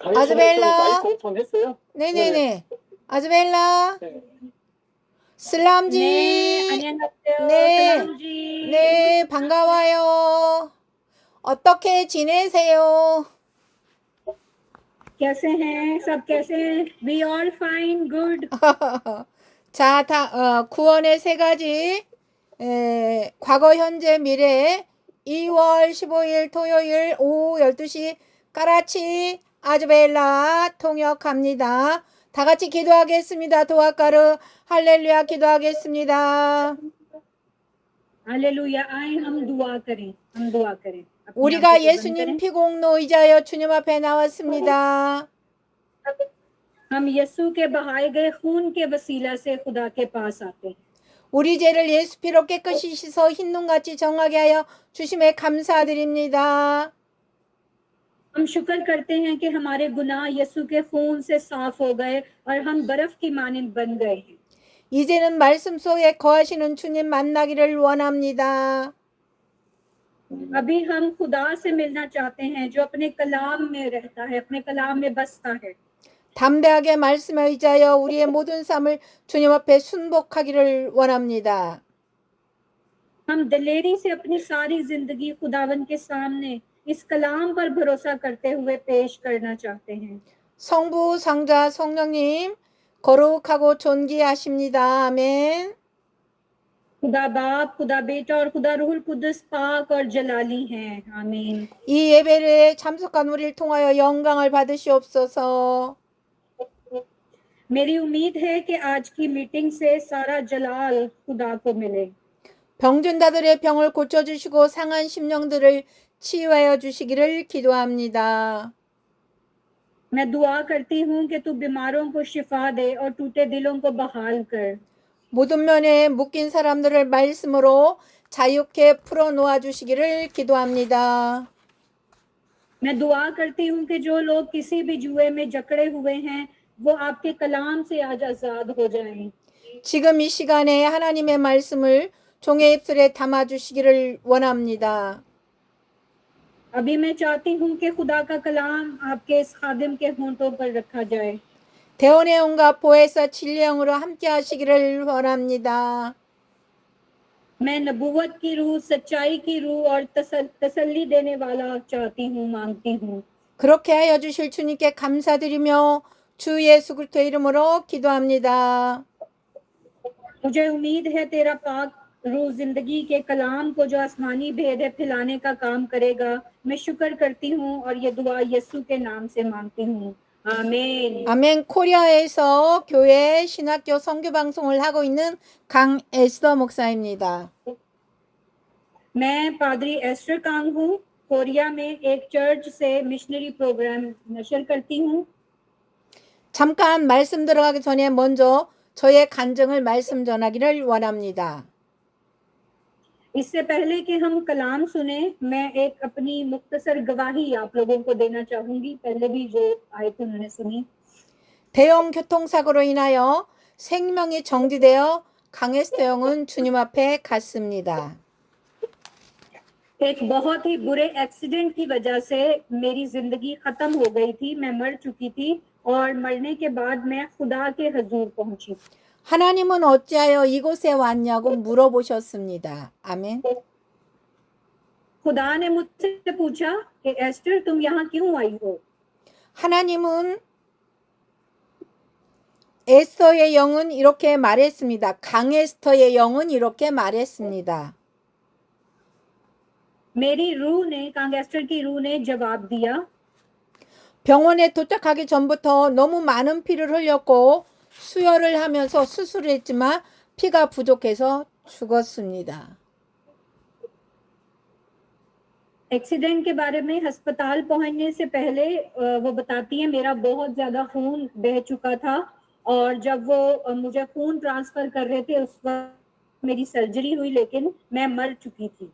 아즈벨라. 많이 전했어요? 네네네. 아즈벨라. 네. 슬람지. 네, 안녕하세요. 네. 슬람지. 네, 반가워요. 어떻게 지내세요? कैसे हैं सब कैसे हैं? We all fine, good. 자, 구원의 세 가지. 과거, 현재, 미래. 2월 15일 토요일 오후 12시 까라치 아즈벨라 통역합니다. 다 같이 기도하겠습니다. 도아까르 할렐루야 기도하겠습니다. हालेलुया आए हम दुआ करें अपनी 우리가 आंखों को बंद 예수님 करें। 피공로 의자여 주님 앞에 나왔습니다. हम यीशु के बहाए गए खून के वसीला से खुदा के पास आते हैं। 우리 죄를 예수 피로 깨끗이 씻어 흰눈같이 정하게 하여 주심에 감사드립니다. हम शुक्र करते हैं कि हमारे गुनाह यीशु के खून से साफ हो गए और हम बर्फ की मानिंद बन गए हैं। 이제는 말씀 속에 거하시는 주님 만나기를 원합니다. अभी हम खुदा से मिलना चाहते हैं जो अपने कलाम में रहता है, अपने कलाम में बसता है। 담대하게 말씀에 의지하여 우리의 모든 삶을 주님 앞에 순복하기를 원합니다. हम दिलेरी से अपनी सारी जिंदगी खुदावन के सामने इस कलाम पर भरोसा करते हुए पेश करना चाहते हैं। 성부, 성자, 성령님 거룩하고 존귀하십니다. 아멘. खुदा बाप, खुदा बेटा और खुदा रूहुल कुद्दुस पाक और जलाली हैं। आमीन। 이 예배에 참석한 우리를 통하여 영광을 받으시옵소서. मेरी उम्मीद है कि आज की मीटिंग से सारा जलाल खुदा को मिले। 병든 자들의 병을 고쳐주시고 상한 심령들을 치유하여 주시기를 기도합니다. मैं दुआ करती हूँ कि तू बीमारों को शिफा दे और टूटे दिलों को बहाल कर। 모든 면에 묶인 사람들을 말씀으로 자유케 풀어놓아 주시기를 기도합니다. मैं दुआ करती हूँ कि जो लोग किसी भी जुए में जकड़े हुए हैं वो आपके कलाम से आज आजाद हो जाएं। 지금 이 시간에 하나님의 말씀을 종의 입술에 담아 주시기를 원합니다. अभी मैं चाहती हूँ कि खुदा का कलाम आपके इस खादिम के होंठों पर रखा जाए। 대원의 영과 보혜사 진리 영으로 함께 하시기를 원합니다. मैं नबूवत की रूह, सच्चाई की रूह और तसल्ली देने वाला चाहती हूँ, मांगती हूँ। 그렇게 하여 주실 주님께 감사드리며 주 예수 그리스도의 이름으로 기도합니다. मुझे उम्मीद है तेरा पाक रूह जिंदगी के कलाम को जो आसमानी भेद है फैलाने का काम करेगा। मैं शुक्र करती हूँ और ये दुआ यीशु के नाम से मांगती हूँ। 아멘. 아멘. 코리아에서 교회 신학교 선교 방송을 하고 있는 강에스더 목사입니다. मैं पादरी एस्टर कांग हूँ। कोरिया में एक चर्च से मिशनरी प्रोग्राम नशर करती हूँ। 잠깐 말씀 들어가기 전에 먼저 저의 간증을 말씀 전하기를 원합니다. इससे पहले कि हम कलाम सुने, मैं एक अपनी मुख्तसर गवाही आप लोगों को देना चाहूंगी। पहले भी जो आए थे उन्होंने सुनी। 대형 교통사고로 인하여 생명이 정지되어 강에스더 영은 주님 앞에 갔습니다. एक बहुत ही बुरे एक्सीडेंट की वजह से मेरी जिंदगी खत्म हो गई थी। मैं मर चुकी थी और मरने के बाद मैं खुदा के हजूर पहुंची। 하나님은 어찌하여 이곳에 왔냐고 물어보셨습니다. 아멘. खुदा ने मुझसे पूछा कि एस्टर तुम यहाँ क्यों आई हो? 하나님은 에스더의 영은 이렇게 말했습니다. 강에스더의 영은 이렇게 말했습니다. मेरी रूह ने, कांगेस्टर की रूह ने जवाब दिया। 병원에 도착하기 전부터 너무 많은 피를 흘렸고 수혈을 하면서 수술을 했지만 피가 부족해서 죽었습니다. एक्सीडेंट के बारे में अस्पताल पहुंचने से पहले वो बताती है मेरा बहुत ज्यादा खून बह चुका था और जब वो मुझे खून ट्रांसफर कर रहे थे उस वक्त मेरी सर्जरी हुई लेकिन मैं मर चुकी थी।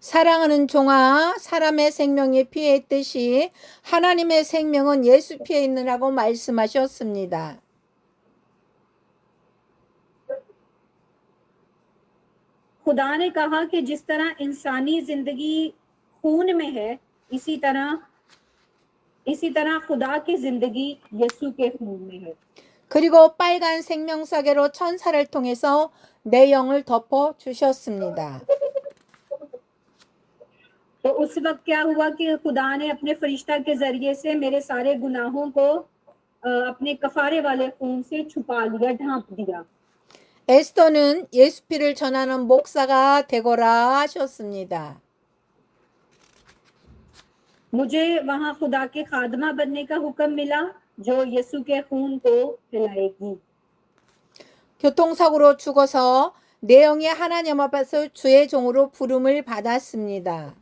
사랑하는 종아, 사람의 생명이 피에 있듯이 하나님의 생명은 예수 피에 있느라고 말씀하셨습니다. खुदा ने कहा कि जिस तरह इंसानी जिंदगी खून में है इसी तरह इसी तरह खुदा की जिंदगी यीशु के खून में है। 그리고 빨간 생명사계로 천사를 통해서 내 영을 덮어 주셨습니다. तो उस वक्त क्या हुआ कि खुदा ने अपने फरिश्ता के जरिए से मेरे सारे गुनाहों को अपने कफारे वाले खून से छुपा लिया, ढांप दिया। 에스더는 예수 피를 전하는 목사가 되거라 하셨습니다. मुझे वहां खुदा के खादमा बनने का हुक्म मिला जो यीशु के खून को फैलाएगी। 교통사고로 죽어서 내 영이 하나님 앞에서 주의 종으로 부름을 받았습니다.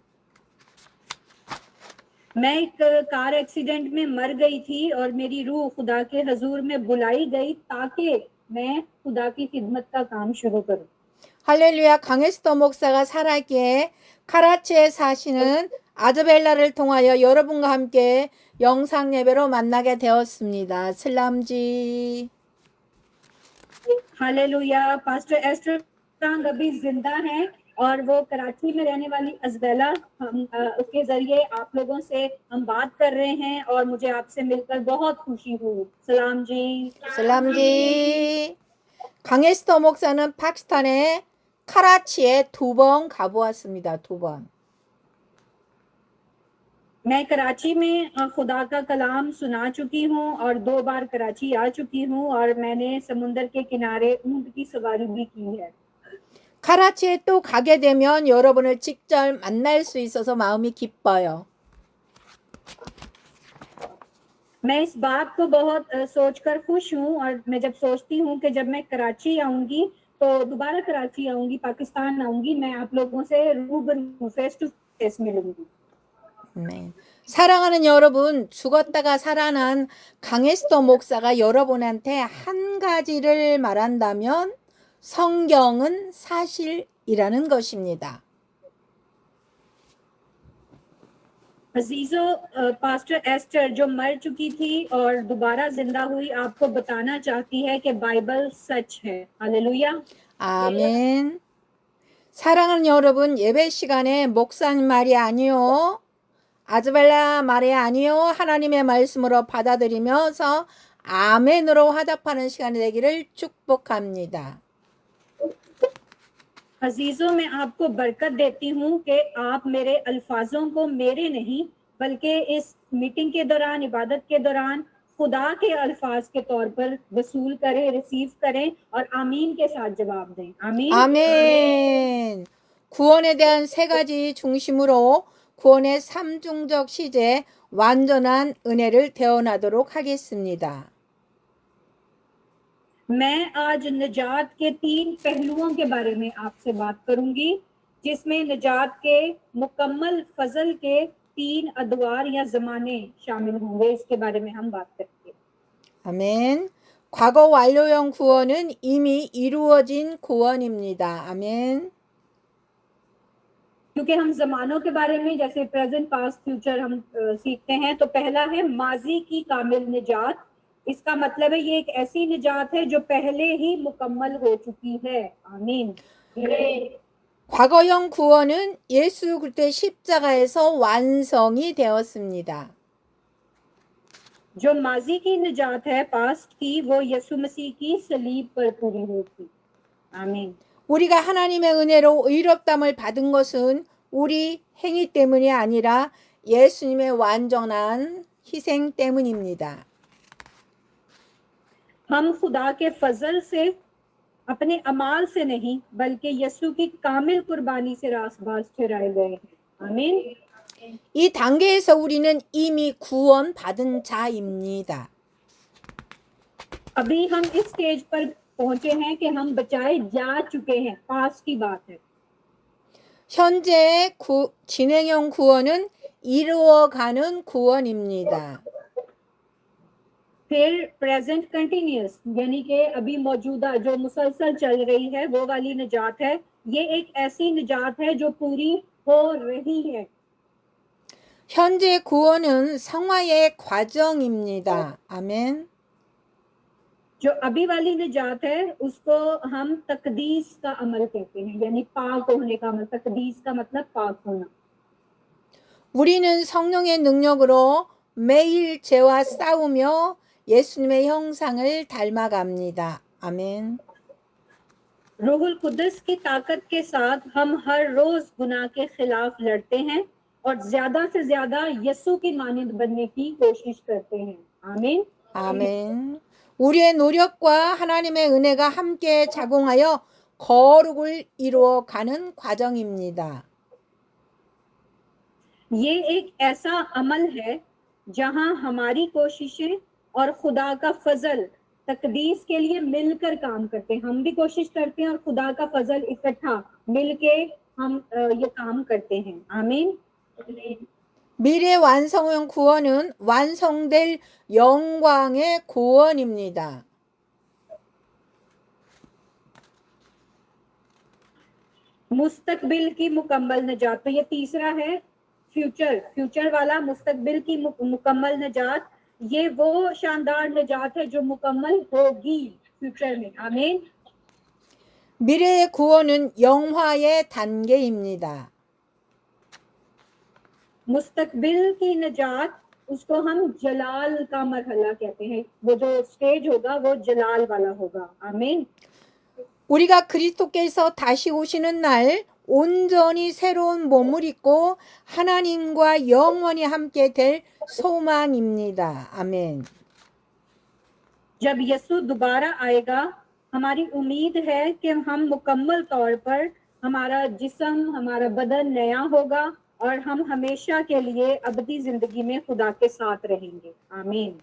मैं एक कार एक्सीडेंट में मर गई थी और मेरी रूह खुदा के हजूर में बुलाई गई ताकि मैं खुदा की खिदमत का काम शुरू करूं। 할렐루야. 강에스더 목사가 살아있기에 카라치에 사시는 아즈벨라를 통하여 여러분과 함께 영상 예배로 만나게 되었습니다. 슬람지. हालेलुया। पास्टर एस्टर फ्रांक अभी जिंदा हैं और वो कराची में रहने वाली अजबेला उसके जरिए आप लोगों से हम बात कर रहे हैं और मुझे आपसे मिलकर बहुत खुशी हुई। सलाम जी। 슬람지. 강에스더 목사는 파키스탄의 카라치에 2번 가보았습니다. 2번. मैं कराची में खुदा का कलाम सुना चुकी हूँ और 2 बार कराची आ चुकी हूँ और मैंने समुंदर के किनारे ऊंट की सवारी भी की है। 카라치에 또 가게 되면 여러분을 직접 만날 수 있어서 마음이 기뻐요. मैं इस बात को बहुत सोचकर खुश हूँ और मैं जब सोचती हूँ कि जब मैं कराची आऊंगी तो दोबारा कराची आऊंगी, पाकिस्तान आऊंगी, मैं आप लोगों से रूबरू फेस टू फेस मिलूंगी। 네. 사랑하는 여러분, 죽었다가 살아난 강에스더 목사가 여러분한테 한 가지를 말한다면 성경은 사실이라는 것입니다. अजीजो, पास्टर एस्टर जो मर चुकी थी और दोबारा जिंदा हुई आपको बताना चाहती है कि बाइबल सच है। हालेलुया। 아멘. 사랑하는 여러분, 예배 시간에 목사님 말이 아니요, 아즈벨라 말이 아니요, 하나님의 말씀으로 받아들이면서 아멘으로 화답하는 시간이 되기를 축복합니다. अजीजों, मैं आपको बरकत देती हूँ कि आप मेरे अल्फाजों को मेरे नहीं बल्कि इस मीटिंग के दौरान, इबादत के दौरान खुदा के अल्फाज के तौर पर वसूल करें, रिसीव करें और आमीन के साथ जवाब दें। आमीन। 아멘. 구원에 대한 3가지 중심으로 구원의 3중적 시제 완전한 은혜를 대언하도록 하겠습니다. मैं आज निजात के 3 पहलुओं के बारे में आपसे बात करूंगी जिसमें निजात के मुकम्मल फजल के 3 अदवार या जमाने शामिल होंगे। इसके बारे में हम बात करेंगे। 아멘. 과거 완료형 구원은 이미 이루어진 구원입니다. 아멘. क्योंकि हम जमानों के बारे में जैसे प्रेजेंट, पास्ट, फ्यूचर हम सीखते हैं तो पहला है माजी की कामिल निजात। इसका मतलब है ये एक ऐसी निजात है जो पहले ही मुकम्मल हो चुकी है। आमीन। 과거형 구원은 예수 그리스도의 십자가에서 완성이 되었습니다. जो माजी की निजात है, पास्ट की, वो यीशु मसीह की सलीब पर पूरी हुई थी। आमीन। 우리가 하나님의 은혜로 의롭담을 받은 것은 우리 행위 때문이 아니라 예수님의 완전한 희생 때문입니다. हम खुदा के फजल से, अपने अमाल से नहीं बल्कि यीशु की कामिल कुर्बानी से रासबाज ठहराए गए हैं। आमीन। 이 단계에서 우리는 이미 구원 받은 자입니다. अभी हम इस स्टेज पर पहुंचे हैं कि हम बचाए जा चुके हैं। पास की बात है। 현재 진행형 구원은 이루어가는 구원입니다. फिर प्रेजेंट कंटिन्यूस यानी कि अभी मौजूदा जो मुसलसल चल रही है वो वाली निजात है। ये एक ऐसी निजात है जो पूरी हो रही है। 현재 구원은 성화의 과정입니다. 아멘. जो अभी वाली निजात है उसको हम तकदीस का अमल कहते हैं, यानी पाक होने का अमल। तकदीस का मतलब पाक होना। 우리는 성령의 능력으로 매일 죄와 싸우며 예수님의 형상을 닮아갑니다. 아멘. रूहुल कुद्दस की ताकत के साथ हम हर रोज गुनाह के खिलाफ लड़ते हैं और ज्यादा से ज्यादा यीशु की मानद बनने की कोशिश करते हैं। आमीन। 아멘. 우리의 노력과 하나님의 은혜가 함께 작용하여 거룩을 이루어 가는 과정입니다. ये एक ऐसा अमल है जहां हमारी कोशिशें और खुदा का फजल तकदीस के लिए मिलकर काम करते हैं। हम भी कोशिश करते हैं और खुदा का फजल इकट्ठा मिलके हम ये काम करते हैं। आमीन। 미래 완성형 구원은 완성될 영광의 구원입니다. मुस्तकबिल की मुकम्मल निजात, तो ये तीसरा है फ्यूचर वाला मुस्तकबिल की मुकम्मल निजात। ये वो शानदार निजात है जो मुकम्मल होगी फ्यूचर में। आमीन। 미래의 구원은 영화의 단계입니다. मुस्तकबिल की निजात उसको हम जलाल का मरहला कहते हैं। वो जो स्टेज होगा वो जलाल वाला होगा। आमीन। 우리가 그리스도께서 다시 오시는 날 온전히 새로운 몸을 입고 하나님과 영원히 함께 될 소망입니다. 아멘. जब यीशु दोबारा आएगा हमारी उम्मीद है कि हम मुकम्मल तौर पर हमारा जिस्म हमारा बदन नया होगा और हम हमेशा के लिए अबदी जिंदगी में खुदा के साथ रहेंगे। आमीन।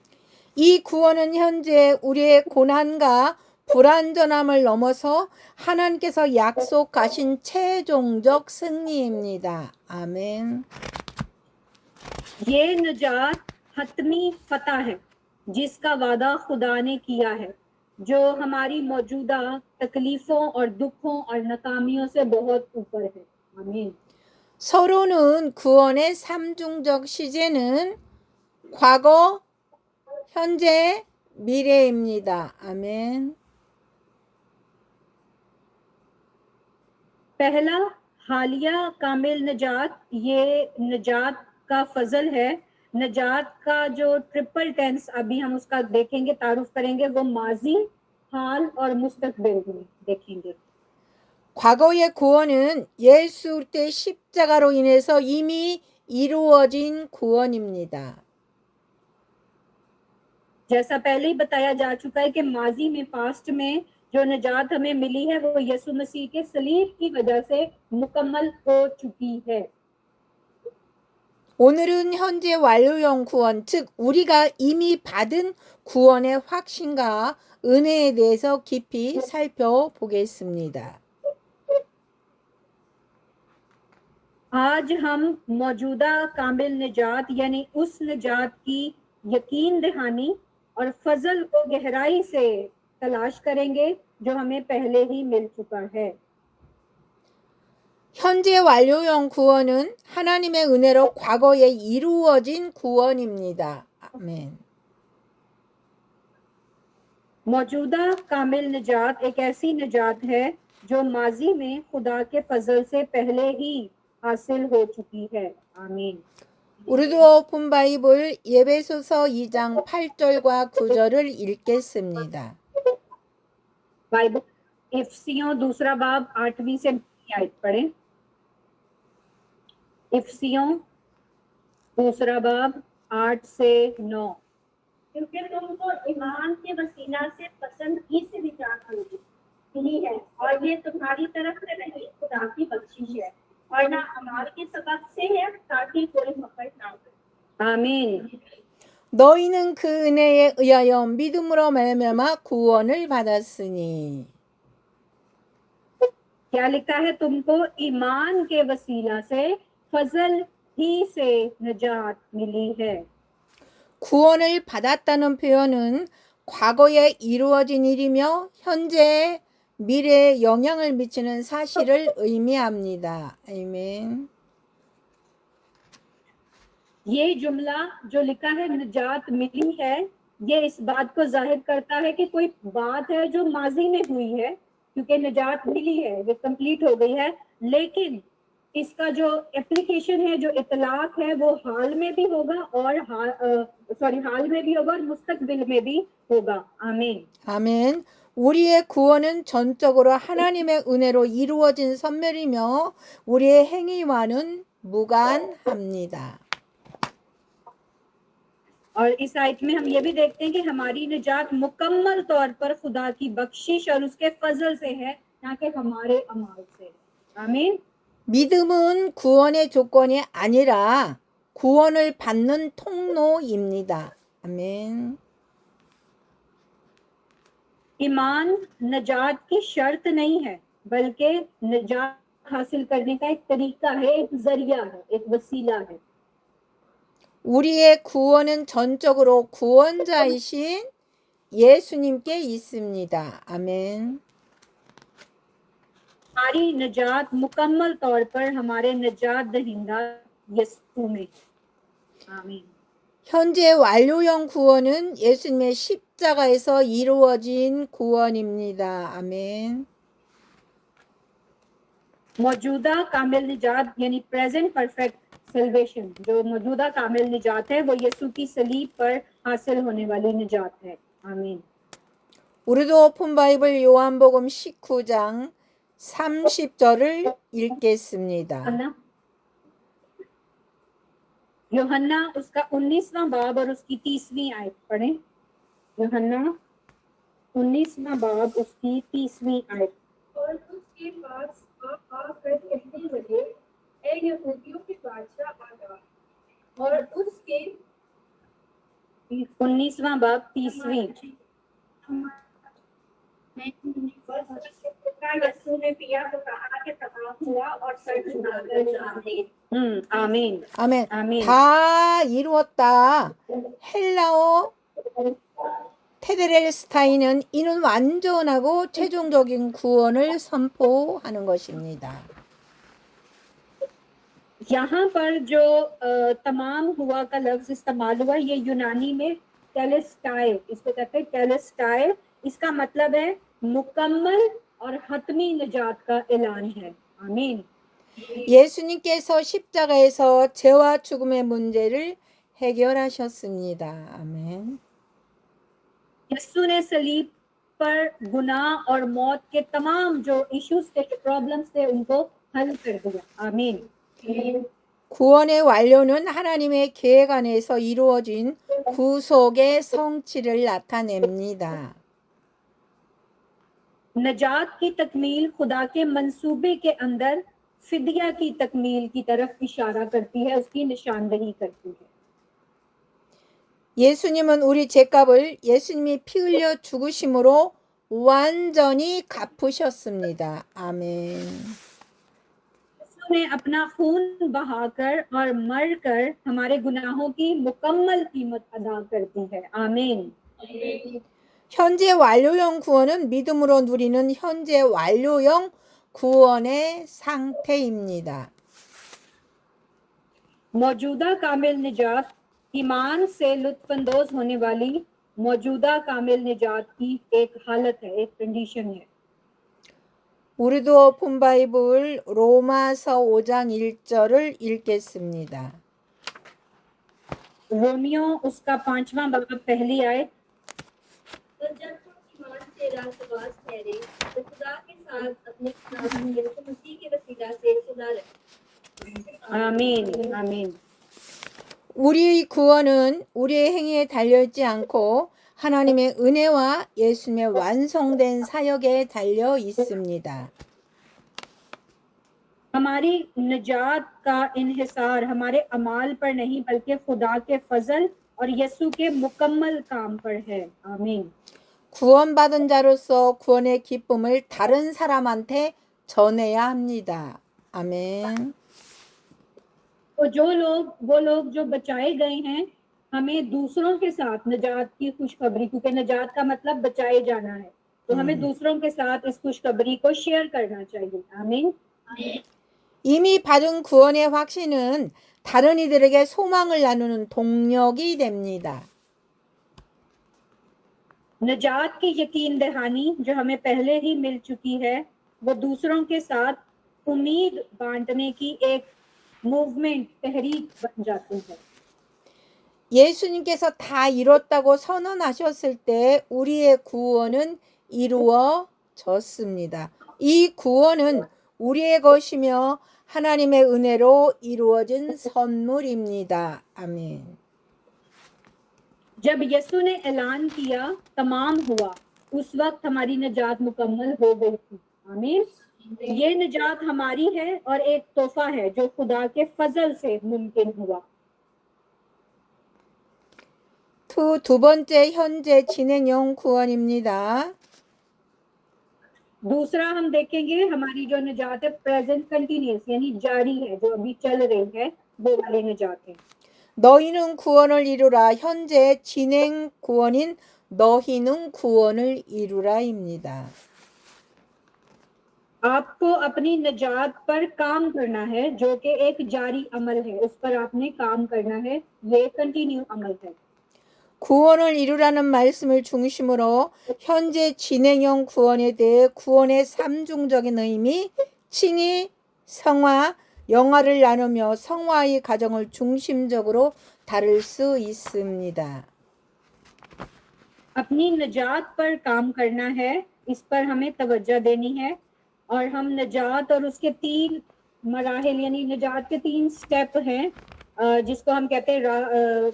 이 구원은 현재 우리의 고난과 불완전함을 넘어서 하나님께서 약속하신 최종적 승리입니다. 아멘. ये निजात हतमी फतह है जिसका वादा खुदा ने किया है, जो हमारी मौजूदा तकलीफों और दुखों और नाकामियों से बहुत ऊपर है। आमीन। 서로는 구원의 삼중적 시제는 과거, 현재, 미래입니다. 아멘. पहला हालिया कामिल निजात, ये निजात का फजल है। निजात का जो ट्रिपल टेंस अभी हम उसका देखेंगे, तारुफ करेंगे, वो माजी, हाल और मुस्तकबिल में देखेंगे। 과거의 구원은 예수 때 십자가로 인해서 이미 이루어진 구원입니다. जैसा पहले ही बताया जा चुका है कि माजी में पास्ट में जो निजात हमें मिली है वो यीशु मसीह के सलीब की वजह से मुकम्मल हो चुकी है। 오늘은 현재 완료형 구원, 즉 우리가 이미 받은 구원의 확신과 은혜에 대해서 깊이 살펴보겠습니다. आज हम मौजूदा कामिल निजात यानी उस निजात की यकीन दहानी और फजल को गहराई से तलाश करेंगे जो हमें पहले ही मिल चुका है। 현재 완료형 구원은 하나님의 은혜로 과거에 이루어진 구원입니다. 아멘. मौजूदा कामिल निजात एक ऐसी निजात है जो माजी में खुदा के फजल से पहले ही हासिल हो चुकी है। आमीन। 우리도 오픈 바이블 예배소서 2장 8절과 9절을 읽겠습니다. बाइबल इफ्सियों दूसरा बाब 8वीं से 9वीं आयत पढ़ें। इफ्सियों दूसरा बाब 8 से 9। क्योंकि तुमको ईमान के वसीला से पसंद इस विचार मिली है और ये तुम्हारी तरफ से नहीं खुदा की बख्शिश है और ना अमाल के सबब से है ताकि कोई मकड़ ना हो। आमीन। 너희는 그 은혜에 의하여 믿음으로 말미암아 구원을 받았으니. क्या लिखा है? तुमको ईमान के वसीला से फजल ही से निजात मिली है। 구원을 받았다는 표현은 과거에 이루어진 일이며 현재 미래에 영향을 미치는 사실을 의미합니다. 아멘. ये जुमला जो लिखा है निजात मिली है, ये इस बात को जाहिर करता है कि कोई बात है जो माजी में हुई है, क्योंकि निजात मिली है, ये कंप्लीट हो गई है, लेकिन इसका जो एप्लीकेशन है, जो इतलाक है, वो हाल में भी होगा और हाल में भी होगा और मुस्तकबिल में भी होगा. आमीन. 아멘. 우리의 구원은 전적으로 하나님의 은혜로 이루어진 선멸이며 우리의 행위와는 무관합니다. और इस आयत में हम ये भी देखते हैं कि हमारी निजात मुकम्मल तौर पर खुदा की बख्शिश और उसके फजल से है, ना कि हमारे अमाल से. आमीन. 믿음은 구원의 조건이 아니라 구원을 받는 통로입니다. 아멘. ईमान निजात की शर्त नहीं है, बल्कि निजात हासिल करने का एक तरीका है, एक जरिया है, एक वसीला है. 우리의 구원은 전적으로 구원자이신 예수님께 있습니다. 아멘. हमारी निजात मुकम्मल तौर पर हमारे निजात दहिंदा यीशु में. आमीन. 현재 완료형 구원은 예수님의 십자가에서 이루어진 구원입니다. 아멘. मौजूदा कामिल निजात यानी प्रेजेंट परफेक्ट सल्वेशन, जो मौजूदा कामिल निजात है, वो यीशु की सलीब पर हासिल होने वाली निजात है. आमीन. 우리도 오픈 바이블 요한복음 19장 30절을 읽겠습니다. यूहन्ना उसका 19वां बाब और उसकी 30वीं आयत पढ़ें. यूहन्ना 19वां बाब उसकी 30वीं आयत. और उसके पास आकर कहने लगे, ए यहूदियों के बादशाह आगा, और उसके 19वां बाब 30वीं. यीशु ने पिया तो कहा कि तमाम हुआ और सर झुकाकर जाने. आमीन. 아멘. 아멘. 다 이루었다. 헬라어 테데렐스타이는 이는 완전하고 최종적인 구원을 선포하는 것입니다. यहाँ पर जो तमाम हुआ का लफ्ज इस्तेमाल हुआ, ये यूनानी में टेलेस्टाई, इसको कहते हैं टेलेस्टाई. इसका मतलब है मुकम्मल और हतमी निजात का ऐलान है. आमीन. 예수님께서 십자가에서 죄와 죽음의 문제를 해결하셨습니다. 아멘. यीशु ने सलीब पर गुनाह और मौत के तमाम जो इश्यूज थे, प्रॉब्लम्स थे, उनको हल कर दिया. आमीन. 구원의 완료는 하나님의 계획 안에서 이루어진 구속의 성취를 나타냅니다. निजात की तकमील खुदा के मंसूबे के अंदर फिदिया की तकमील की तरफ इशारा करती है, उसकी निशानदही करती है. 예수님은 우리 죄값을 예수님이 피 흘려 죽으심으로 완전히 갚으셨습니다. 아멘. ने अपना खून बहाकर और मरकर हमारे गुनाहों की मुकम्मल कीमत अदा कर दी है. आमीन. 현재 완료형 구원은 믿음으로 누리는 현재 완료형 구원의 상태입니다. मौजूदा कामिल निजात ईमान से लुत्फानंदोज होने वाली मौजूदा कामिल निजात की एक हालत है, एक कंडीशन है. 우리도 오픈 바이블 로마서 5장 1절을 읽겠습니다. रोमियो उसका 5वां बाब पहली आयत. तो जब हम ईमान से रास्तबाज ठहरे तो खुदा के साथ अपने खुदावंद यीशु मसीह के वसीला से सुलह रखी. आमीन. आमीन. 우리의 구원은 우리의 행위에 달려있지 않고 하나님의 은혜와 예수님의 완성된 사역에 달려 있습니다. हमारी निजात का इन्हिसार हमारे अमाल पर नहीं, बल्कि खुदा के फजल और यीशु के मुकम्मल काम पर है. आमीन. 구원받은 자로서 구원의 기쁨을 다른 사람한테 전해야 합니다. 아멘. तो वो लोग जो बचाए गए हैं, हमें दूसरों के साथ निजात की खुशखबरी, क्योंकि निजात का मतलब बचाए जाना है, तो हमें दूसरों के साथ इस खुशखबरी को शेयर करना चाहिए. आमीन. 이미 받은 구원의 확신은 다른 이들에게 소망을 나누는 동력이 됩니다. निजात की यकीन दहानी जो हमें पहले ही मिल चुकी है, वो दूसरों के साथ उम्मीद बांटने की एक मूवमेंट, तहरीक बन जाती है। 예수님께서 다 이뤘다고 선언하셨을 때 우리의 구원은 이루어졌습니다. 이 구원은 우리의 것이며 하나님의 은혜로 이루어진 선물입니다. 아멘. जब यीशु ने ऐलान किया तमाम हुआ, उस वक्त हमारी निजात मुकम्मल हो गई थी। आमीन। ये निजात हमारी है और एक तोहफा है जो खुदा के फजल से मुमकिन हुआ। 두 번째 현재 진행형 구원입니다. दूसरा हम देखेंगे हमारी जो निजात है प्रेजेंट कंटिन्यूस यानी जारी है, जो अभी चल रही है, वो वाली निजात है। 너희는 구원을 이루라. 현재 진행 구원인 너희는 구원을 이루라입니다. आपको अपनी निजात पर काम करना है, जो कि एक जारी अमल है, उस पर आपने काम करना है, ये कंटिन्यू अमल है। 구원을 이루라는 말씀을 중심으로 현재 진행형 구원에 대해 구원의 삼중적인 의미, 칭의, 성화, 영화를 나누며 성화의 과정을 중심적으로 다룰 수 있습니다. अपनी निजात पर काम करना है, इस पर हमें तवज्जो देनी है, और हम निजात और उसके 3 मराहिल यानी निजात के 3 स्टेप हैं, जिसको हम कहते हैं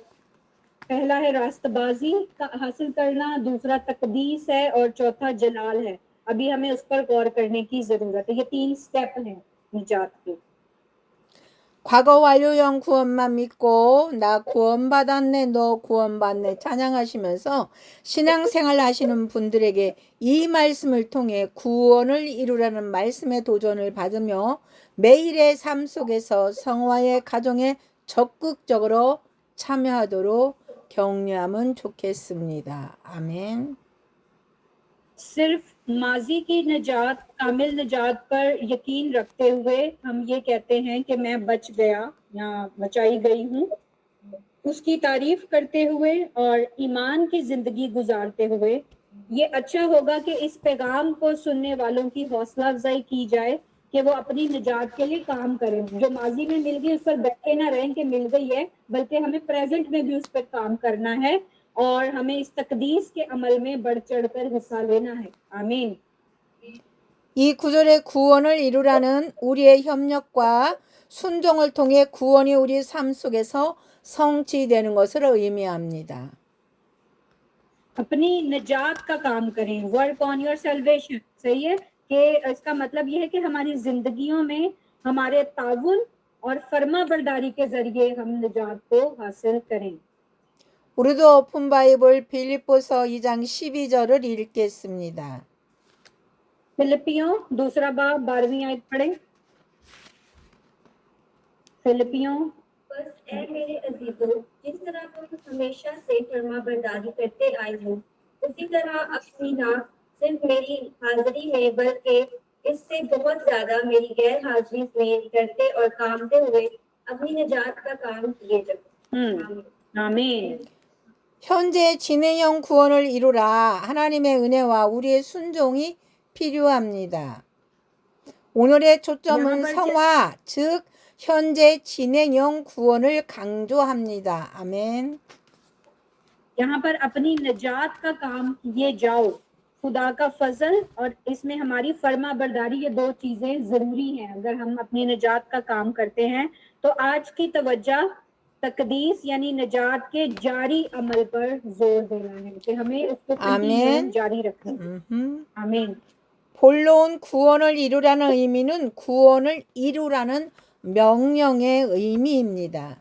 पहला है रास्तबाजी का हासिल करना, दूसरा तकदीस है और चौथा जलाल है। अभी हमें उस पर गौर करने की जरूरत है। ये 3 स्टेप हैं निजात के। 과거 완료형 구원만 믿고 나 구원받았네, 너 구원받네 찬양하시면서 신앙생활 하시는 분들에게 이 말씀을 통해 구원을 이루라는 말씀의 도전을 받으며 매일의 삶 속에서 성화의 가정에 적극적으로 참여하도록 격려하면 좋겠습니다. 아멘. सिर्फ माजी की निजात, कामिल निजात पर यकीन रखते हुए हम ये कहते हैं कि मैं बच गया या बचाई गई हूँ, उसकी तारीफ करते हुए और ईमान की जिंदगी गुजारते हुए ये अच्छा होगा कि इस पैगाम को सुनने वालों की हौसला अफजाई की जाए कि वो अपनी निजात के लिए काम करें। जो माजी में मिल गई उस पर बैठे ना रहें कि मिल गई है, बल्कि हमें प्रेजेंट में भी उस पर काम करना है और हमें इस तकदीस के अमल में बढ़ चढ़कर हिस्सा लेना है। आमीन। 이 구절의 구원을 이루라는 우리의 협력과 순종을 통해 구원이 우리 삶 속에서 성취되는 것을 의미합니다. अपनी निजात का काम करें, वर्क ऑन योर सैल्वेशन। सही है कि इसका मतलब यह है कि हमारी जिंदगियों में हमारे ताउन और फर्माबरदारी के जरिए हम निजात को हासिल करें। 우리도 오픈 바이블 빌립보서 2장 12절을 읽겠습니다. फिलिपियों दूसरा बाब 12वीं आयत पढ़ें। फिलिपियों बस ऐ मेरे अजीजों, जिस तरह तुम हमेशा से फरमाबरदारी करते आए हो, उसी तरह अपनी ना सिर्फ मेरी हाजिरी में बल्कि इससे बहुत ज्यादा मेरी गैर हाजिरी में करते और कामते हुए अपनी निजात का काम किए जाओ। आमीन। 현재 진행형 구원을 이루라. 하나님의 은혜와 우리의 순종이 필요합니다. 오늘의 초점은 성화, 즉 현재 진행형 구원을 강조합니다. 아멘. यहाँ पर अपनी निजात का काम किए जाओ, खुदा का फजल और इसमें हमारी फर्मा बरदारी, ये 2 चीजें जरूरी हैं। अगर हम अपनी निजात का काम करते हैं तो आज की तवज्जो तकदीस यानी निजात के जारी अमल पर जोर देना है कि हमें उसको आमीन. जारी रखना है। आमीन। 본론 구원을 이루라는 의미는 구원을 이루라는 명령의 의미입니다.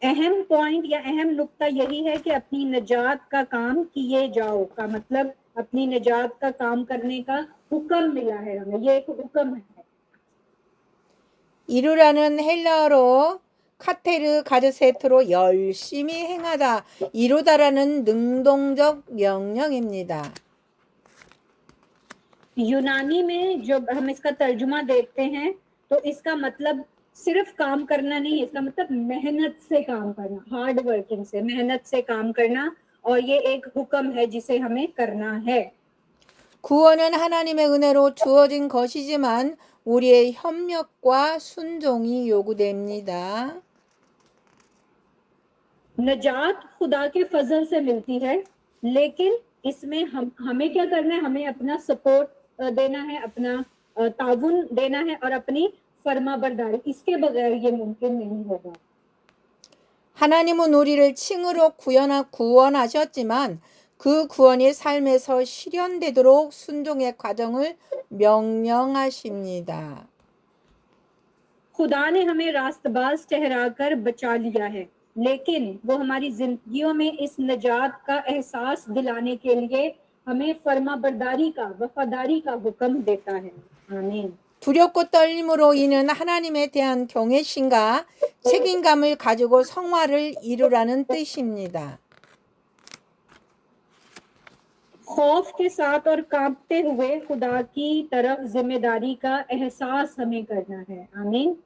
अहम पॉइंट या अहम नुक्ता यही है कि अपनी निजात का काम किए जाओ का मतलब अपनी निजात का काम करने का हुक्म मिला है हमें, ये एक हुक्म है। 이루라는 헬라어로 카테르 가르세트로 열심히 행하다, 이루다라는 능동적 명령입니다. यूनानी में जो हम इसका तर्जुमा देखते हैं तो इसका मतलब सिर्फ काम करना नहीं, इसका मतलब मेहनत से काम करना, हार्ड वर्किंग से, मेहनत से काम करना, और ये एक हुक्म है जिसे हमें करना है। 구원은 하나님의 은혜로 주어진 것이지만 우리의 협력과 순종이 요구됩니다. नजात खुदा के फजल से मिलती है, लेकिन इसमें हमें क्या करना है? हमें अपना सपोर्ट देना है, अपना ताउन देना है और अपनी फर्माबरदारी। इसके बगैर ये मुमकिन नहीं होगा। 하나님은 우리를 칭으로 구원하셨지만 그 구원이 삶에서 실현되도록 순종의 과정을 명령하십니다. खुदा ने हमें रास्तबाज ठहराकर बचा लिया है, लेकिन वो हमारी जिंदगियों में इस नजात का एहसास दिलाने के लिए हमें फर्माबरदारी का, वफादारी का हुक्म देता है। आमीन। 두렵고 떨림으로 이는 하나님에 대한 경외심과 책임감을 가지고 성화를 이루라는 뜻입니다. खौफ के साथ और कांपते हुए खुदा की तरफ जिम्मेदारी का एहसास हमें करना है। आमीन।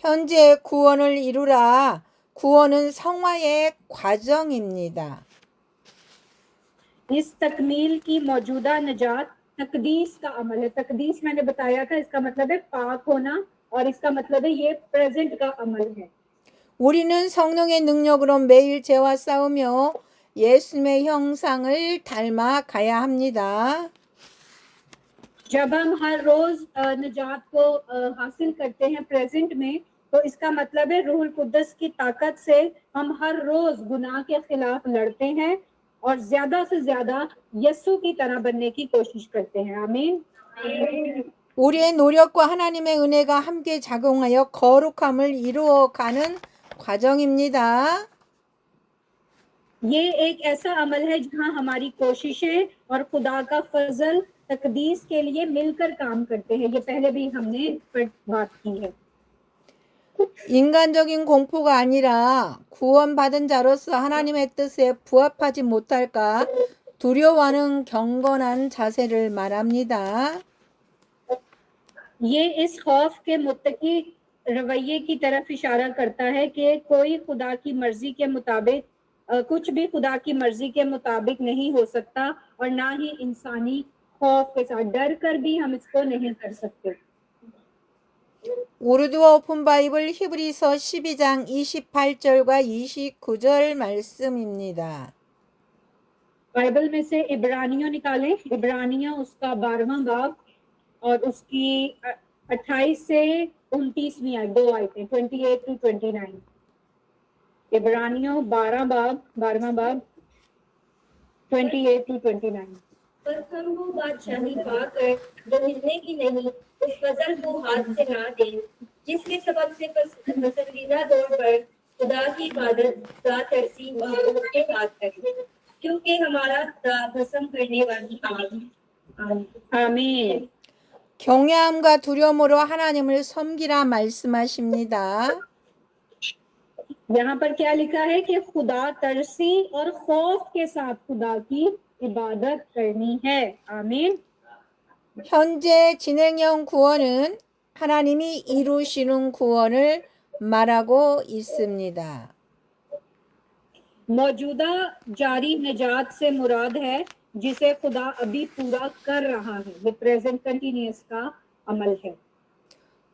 현재 구원을 이루라. 구원은 성화의 과정입니다. इस तकमील की मौजूदा नजात तकदीस का अमल है। तकदीस मैंने बताया था, इसका मतलब है पाक होना, और इसका मतलब है ये प्रेजेंट का अमल है। 우리는 성령의 능력으로 매일 죄와 싸우며 예수님의 형상을 닮아 가야 합니다. जब हम हर रोज नजात को हासिल करते हैं प्रेजेंट में, तो इसका मतलब है रूहुल कुद्दस की ताकत से हम हर रोज गुनाह के खिलाफ लड़ते हैं और ज्यादा से ज्यादा यीशु की तरह बनने की कोशिश करते हैं। आमीन। 우리의 노력과 하나님의 은혜가 함께 작용하여 거룩함을 이루어가는 과정입니다. ये एक ऐसा अमल है जहां हमारी कोशिशें और खुदा का फजल तकदीस के लिए मिलकर काम करते हैं। ये पहले भी हमने इस पर बात की है। 인간적인 공포가 아니라 구원받은 자로서 하나님의 뜻에 부합하지 못할까 두려워하는 경건한 자세를 말합니다. ये इस खौफ के मुत्तकी रवैये की तरफ इशारा करता है कि कोई खुदा की मर्जी के मुताबिक कुछ भी खुदा की मर्जी के मुताबिक नहीं हो सकता, और ना ही इंसानी खौफ के साथ डर कर भी हम इसको नहीं कर सकते। 우르드어 오픈 바이블 히브리서 12장 28절과 29절 말씀입니다. बाइबल में से इब्रानियों निकालें, इब्रानियों उसका 12वां बाब और उसकी 28 से 29वीं आयत, 2 आयतें 28 to 29। इब्रानियों 12वां बाब 28 to 29। पर हम वो बादशाही पाकर जो हिलने की नहीं, उस फजल को हाथ से ना दें, जिसके सबब से पसंदीदा तौर पर खुदा की इबादत तरसी महबूब के साथ करें, क्योंकि हमारा खुदा भस्म करने वाली आग। आमीन। 경외함과 두려움으로 하나님을 섬기라 말씀하십니다. यहाँ पर क्या लिखा है कि खुदा तरसी और खौफ के साथ खुदा की इबादत करनी है। आमीन। 현재 진행형 구원은 하나님이 이루시는 구원을 말하고 있습니다. मौजूदा जारी निजात से मुराद है जिसे खुदा अभी पूरा कर रहा है। ये प्रेजेंट कंटिन्यूअस का अमल है।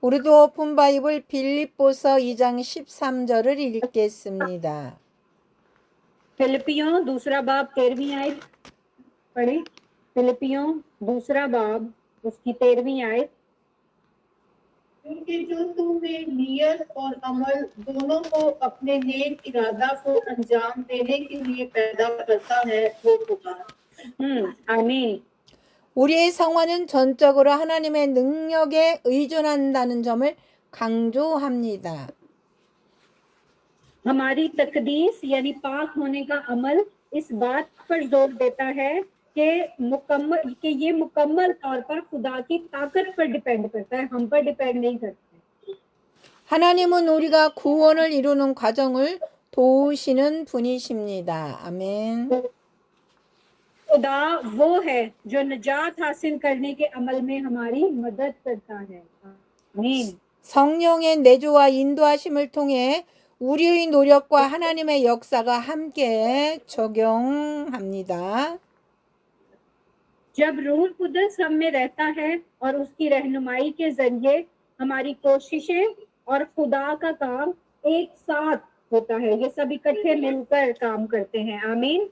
우리도 오픈 바이블 빌립보서 2장 13절을 읽겠습니다. फिलिपियों दूसरा बाब 13वीं आयत पढ़े। फिलिपियों दूसरा बाब उसकी 13वीं आयत। क्योंकि जो तुम्हें नियत और अमल दोनों को अपने नेक इरादा को अंजाम देने के लिए पैदा करता है वो खुदा। आमीन। 우리의 성화는 전적으로 하나님의 능력에 의존한다는 점을 강조합니다. हमारी तकदीस यानी पाक होने का अमल इस बात पर जोर देता है कि ये मुकम्मल तौर पर खुदा की ताकत पर डिपेंड करता है, हम पर डिपेंड नहीं करता। 하나님은 우리가 구원을 이루는 과정을 도우시는 분이십니다. 아멘. खुदा वो है जो निजात हासिल करने के अमल में हमारी मदद करता है। आमीन। 성령의 내조와 인도하심을 통해 우리의 노력과 하나님의 역사가 함께 적용합니다. जब रूह कुदस हम में रहता है और उसकी रहनुमाई के जरिए हमारी कोशिशें और खुदा का काम एक साथ होता है, ये सब इकट्ठे मिलकर काम करते हैं। आमीन।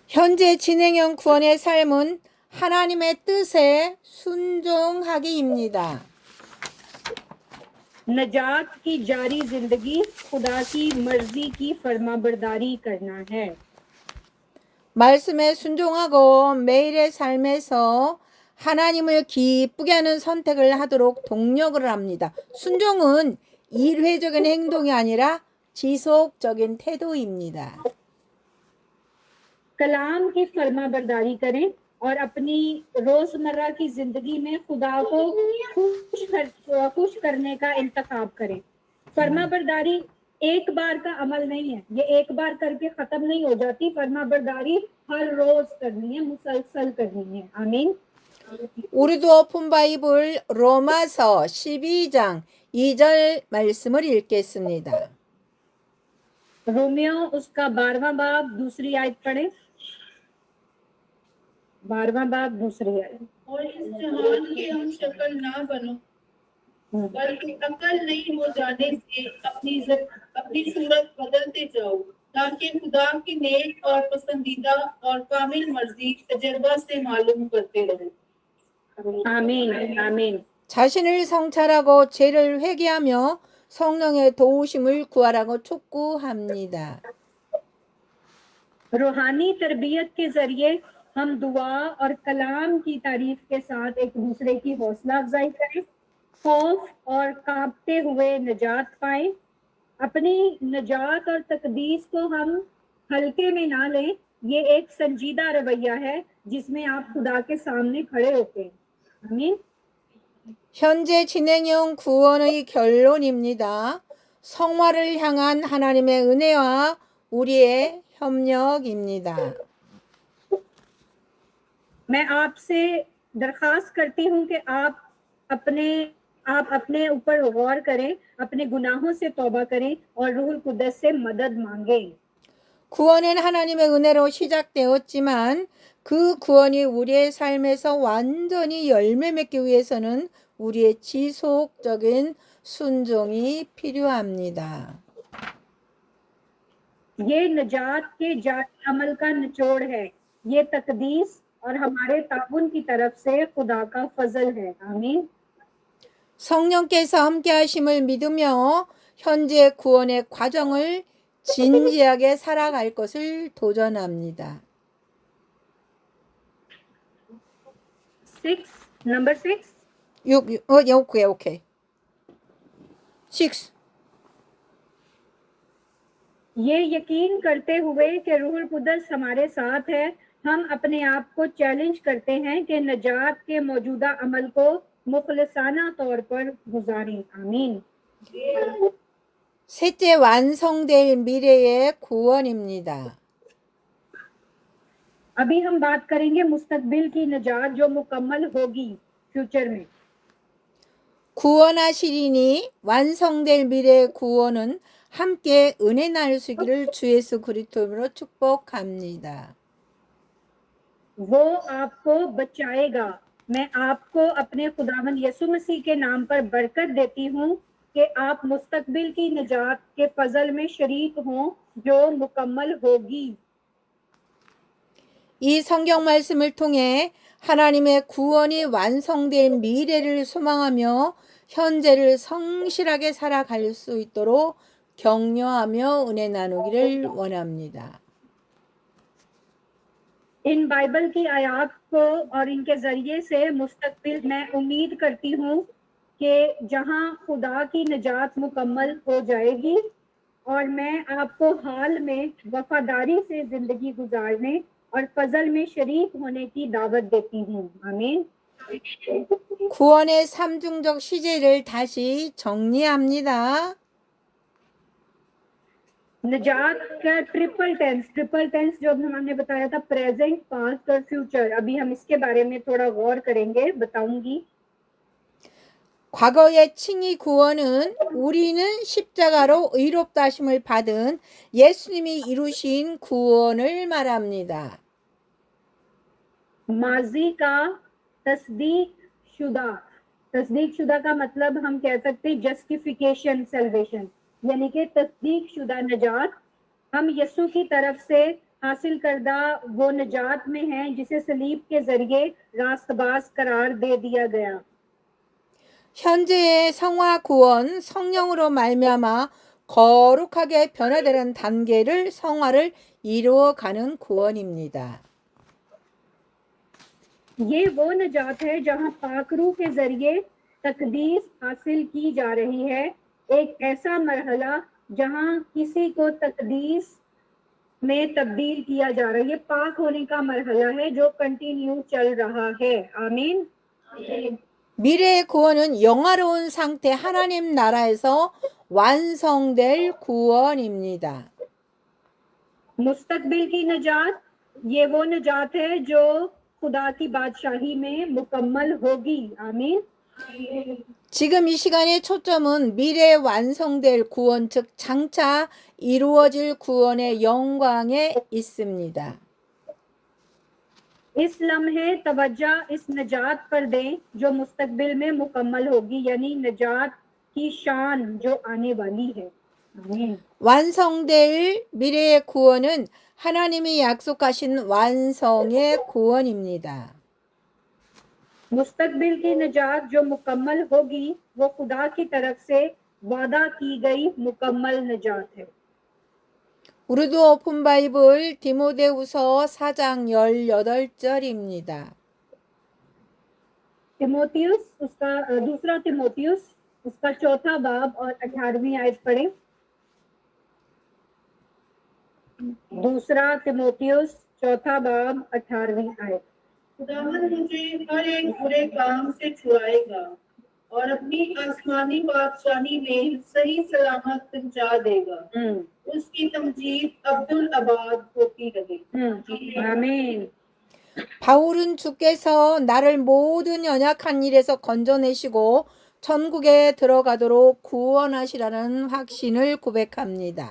현재 진행형 구원의 삶은 하나님의 뜻에 순종하기입니다. नजात की जारी जिंदगी खुदा की मर्जी की फरमाबरदारी करना है। 말씀에 순종하고 매일의 삶에서 하나님을 기쁘게 하는 선택을 하도록 독려를 합니다. 순종은 일회적인 행동이 아니라 지속적인 태도입니다. कलाम की फरमाबरदारी करें और अपनी रोजमर्रा की जिंदगी में खुदा को खुश करने का इंतखाब करें। फरमाबरदारी एक बार का अमल नहीं है, ये एक बार करके खत्म नहीं हो जाती। फरमाबरदारी हर रोज करनी है, मुसलसल करनी है। आमीन। 우리도 오픈 바이블 로마서 12장 2절 말씀을 읽겠습니다. रोमियो उसका 12वां बाब दूसरी आयत पढ़े। 12वां बाब दूसरी आयत। और इस जहान के हम शक्ल ना बनो, बल्कि अकल नहीं हो जाने से अपनी सूरत बदलते जाओ, ताकि खुदा की नेक और पसंदीदा और कामिल मर्जी तजर्बा से मालूम करते रहे। आमीन आमीन। 자신을 성찰하고 죄를 회개하며 성령의 도우심을 구하라고 촉구합니다. रूहानी तरबियत के जरिए हम दुआ और कलाम की तारीफ के साथ एक दूसरे की हौसला अफजाई करें, खौफ और कांपते हुए नजात पाएं। अपनी नजात और तकदीस को हम हल्के में ना लें, ये एक संजीदा रवैया है जिसमें आप खुदा के सामने खड़े होते हैं। आमीन। 현재 진행형 구원의 결론입니다. 성화를 향한 하나님의 은혜와 우리의 협력입니다. मैं आपसे दरखास्त करती हूँ कि आप अपने ऊपर गौर करें, अपने गुनाहों से तौबा करें और रूहुल कुद्दस से मदद मांगें। 구원은 하나님의 은혜로 시작되었지만 그 구원이 우리의 삶에서 완전히 열매 맺기 위해서는 우리의 지속적인 순종이 필요합니다. ये नजात के जारी अमल का निचोड़ है, ये तकदीस और हमारे ताउन की तरफ से खुदा का फजल है। आमीन। 성령께서 함께 하심을 믿으며 현재 구원의 과정을 진지하게 살아갈 것을 도전합니다. 6 नंबर 6 오케이. 6. ये यकीन करते हुए कि रूहुल कुद्दस हमारे साथ है, हम अपने आप को चैलेंज करते हैं कि नजात के मौजूदा अमल को मुखलसाना तौर पर गुजारें। आमीन। 셋째, 완성될 미래의 구원입니다. अभी हम बात करेंगे मुस्तकबिल की नजात जो मुकम्मल होगी फ्यूचर में। 구원하시리니 완성될 미래의 구원은 함께 은혜 나누시기를 주 예수 그리스도로 축복합니다. वो आपको बचाएगा। मैं आपको अपने खुदावंद यीशु मसीह के नाम पर बरकत देती हूँ कि आप मुस्तकबिल की नजात के फजल में शरीक हों जो मुकम्मल होगी। 이 성경 말씀을 통해 하나님의 구원이 완성될 미래를 소망하며 현재를 성실하게 살아갈 수 있도록 격려하며 은혜 나누기를 원합니다. इन बाइबल की आयात को और इनके जरिए से मुस्तकबिल मैं उम्मीद करती हूँ कि जहाँ खुदा की नजात मुकम्मल हो जाएगी और मैं आपको हाल में वफादारी से जिंदगी गुजारने और फजल में शरीक होने की दावत देती हूँ। आमीन। 구원의 삼중적 시제를 다시 정리합니다. नजात का ट्रिपल टेंस जो हमने बताया था, प्रेजेंट, पास्ट और फ्यूचर। अभी हम इसके बारे में थोड़ा गौर करेंगे, बताऊंगी। 과거의 칭의 구원은 우리는 십자가로 의롭다 하심을 받은 예수님이 이루신 구원을 말합니다. माजी का तस्दीक शुदा का मतलब हम कह सकते हैं जस्टिफिकेशन सल्वेशन, यानी कि तस्दीक शुदा नजात हम यीशु की तरफ से हासिल करदा वो नजात में हैं जिसे सलीब के जरिए रास्तबाज करार दे दिया गया। 현재의 성화 구원, 성령으로 말미암아 거룩하게 변화되는 단계를 성화를 이루어가는 구원입니다. ये वो नजात है जहां पाकरू के जरिए तकदीस हासिल की जा रही है, एक ऐसा मरहला जहां किसी को तकदीस में तब्दील किया जा रहा है। ये पाक होने का मरहला है जो कंटिन्यू चल रहा है। आमीन। 미래의 구원은 영화로운 상태 하나님 나라에서 완성될 구원입니다. मुस्तकबिल की नजात ये वो नजात है जो खुदा की बादशाही में मुकम्मल होगी। आमीन। 지금 이 시간의 초점은 미래에 완성될 구원, 즉 장차 이루어질 구원의 영광에 있습니다. इस लम्हे तवज्जा इस नजात पर दें जो मुस्तकबिल में मुकम्मल होगी, यानी नजात की शान जो आने वाली है। आमीन। 완성될 미래의 구원은 하나님이 약속하신 완성의 구원입니다. मुस्तकबिल की नजात जो मुकम्मल होगी वो खुदा की तरफ से वादा की गई मुकम्मल नजात है। 우르두 오픈 바이블 디모데후서 4장 18절입니다. तिमोथियुस उसका दूसरा तिमोथियुस उसका चौथा बाब और 18वीं आयत पढ़ें। दूसरा तिमोथियुस चौथा बाब 18वीं आयत। खुदावन मुझे हर एक बुरे काम से छुड़ाएगा और अपनी आसमानी बादशाही में सही सलामत पहुंचा देगा। उसकी तमजीद अब्दुल अबाद होती रहे। आमीन। 바울은 주께서 나를 모든 연약한 일에서 건져내시고 천국에 들어가도록 구원하시라는 확신을 고백합니다.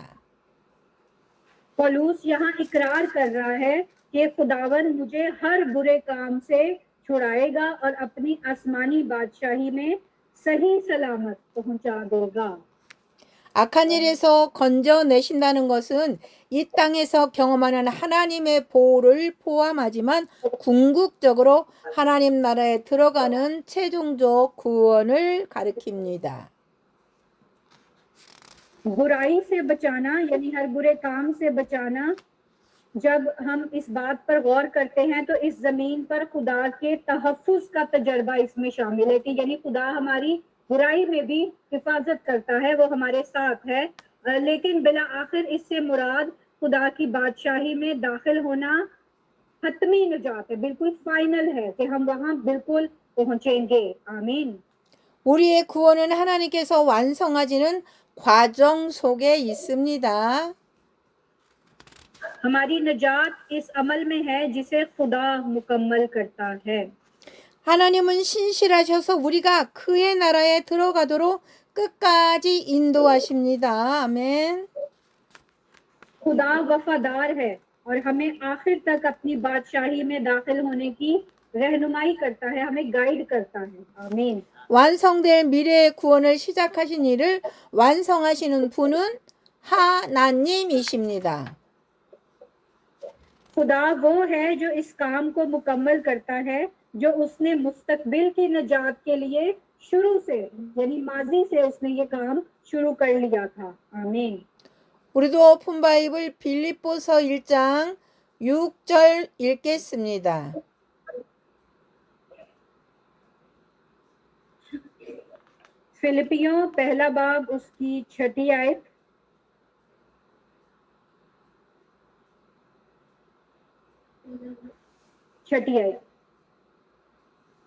पौलुस यहाँ इकरार कर रहा है कि खुदावन मुझे हर बुरे काम से छुड़ाएगा और अपनी आसमानी बादशाही में सही सलामत पहुंचा देगा। 악한 일에서 건져내신다는 것은 이 땅에서 경험하는 하나님의 보호를 포함하지만 궁극적으로 하나님 나라에 들어가는 최종적 구원을 가리킵니다. बुराई से बचाना यानी हर बुरे काम से बचाना, जब हम इस बात पर गौर करते हैं तो इस जमीन पर खुदा के तहफ्फुज़ का तजर्बा इसमें शामिल है कि यानी खुदा हमारी बुराई में भी हिफाजत करता है, वो हमारे साथ है। लेकिन बिला आखिर इससे मुराद खुदा की बादशाही में दाखिल होना हतमी नजात है, बिल्कुल फाइनल है कि हम वहां बिल्कुल पहुंचेंगे। आमीन। 우리의 구원은 하나님께서 완성하시는 과정 속에 있습니다. हमारी नजात इस अमल में है जिसे खुदा मुकम्मल करता है। 하나님은 신실하셔서 우리가 그의 나라에 들어가도록 끝까지 인도하십니다. 아멘. खुदा वफादार है और हमें आखिर तक अपनी बादशाही में दाखिल होने की रहनुमाई करता है, हमें गाइड करता है। आमीन। 완성될 미래의 구원을 시작하신 일을 완성하시는 분은 하나님이십니다. खुदा वो है जो इस काम को मुकम्मल करता है जो उसने मुस्तकबिल की नजात के लिए शुरू से यानी माजी से उसने ये काम शुरू कर लिया था। आमीन। 우리도 오픈 바이블 빌립보서 1장 6절 읽겠습니다. फिलिपियों पहला बाब उसकी 6ठी आयत।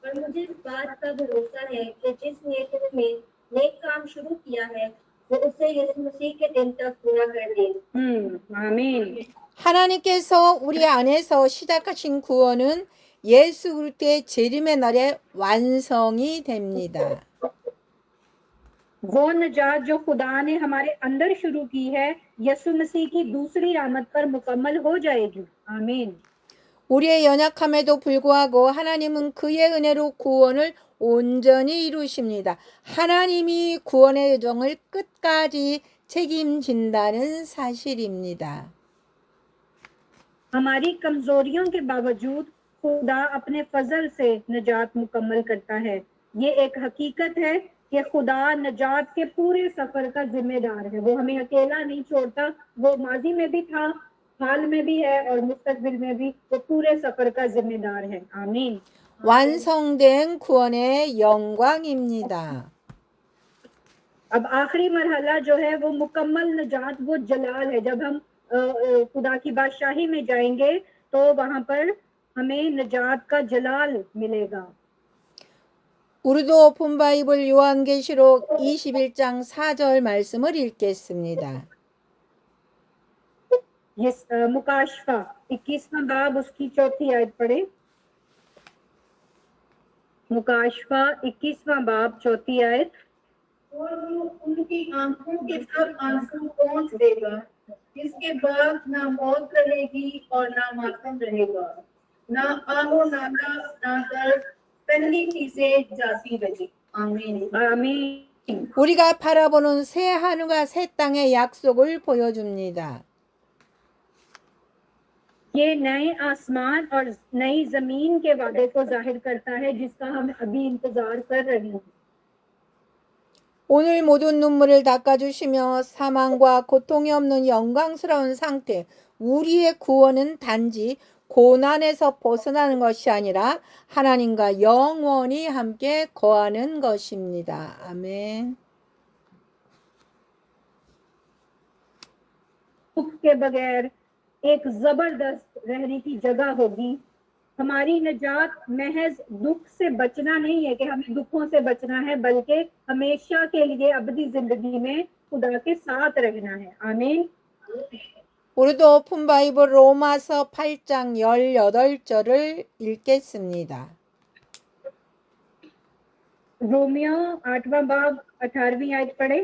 और मुझे इस बात का भरोसा है कि जिसने तुमने नेक काम शुरू किया है वो उसे यीशु मसीह के दिन तक पूरा कर देगा। आमीन। 하나님께서 우리 안에서 시작하신 구원은 예수 그리스도의 재림의 날에 완성이 됩니다. वो नजात जो खुदा ने हमारे अंदर शुरू की है यीशु मसीह की दूसरी आमद पर मुकम्मल हो जाएगी। आमीन। 우리의 연약함에도 불구하고 하나님은 그의 은혜로 구원을 온전히 이루십니다. 하나님이 구원의 여정을 끝까지 책임진다는 사실입니다. हमारी कमजोरियों के बावजूद खुदा अपने फजल से निजात मुकम्मल करता है। ये एक हकीकत है कि खुदा निजात के पूरे सफर का जिम्मेदार है। वो हमें अकेला नहीं छोड़ता। वो माजी में भी था, हाल में भी है और मुस्तकबिल में भी वो पूरे सफर का जिम्मेदार है। आमीन। 완성된 구원의 영광입니다. अब आखिरी मरहला जो है वो मुकम्मल निजात, वो जलाल है। जब हम खुदा की बादशाही में जाएंगे तो वहां पर हमें निजात का जलाल मिलेगा। 우리도 오픈 바이블 요한계시록 21장 4절 말씀을 읽겠습니다. ये मुकाशफा 21वां बाब उसकी 4थी आयत पढ़े। मुकाशफा 21वां बाब 4थी आयत। और वो उनकी आंखों के सब आंसू पोंछ देगा। इसके बाद ना मौत रहेगी और ना मातम रहेगा, ना आहो नाला ना दर्द, पहली चीजें जाती रही। आमीन। आमीन। 우리가 바라보는 새 하늘과 새 땅의 약속을 보여줍니다. ये नए आसमान और नई जमीन के वादे को जाहिर करता है जिसका हम अभी इंतजार कर रहे हैं। 오늘 모든 눈물을 닦아주시며 사망과 고통이 없는 영광스러운 상태, 우리의 구원은 단지 고난에서 벗어나는 것이 아니라 하나님과 영원히 함께 거하는 것입니다. 아멘. दुख के बगैर एक जबरदस्त रहने की जगह होगी। हमारी निजात महज दुख से बचना नहीं है कि हमें दुखों से बचना है, बल्कि हमेशा के लिए अबदी जिंदगी में खुदा के साथ रहना है। आमीन। 우리도 오픈 바이블 로마서 8장 18절을 읽겠습니다. रोमियो 8वां बाब 18वीं आयत पढ़े।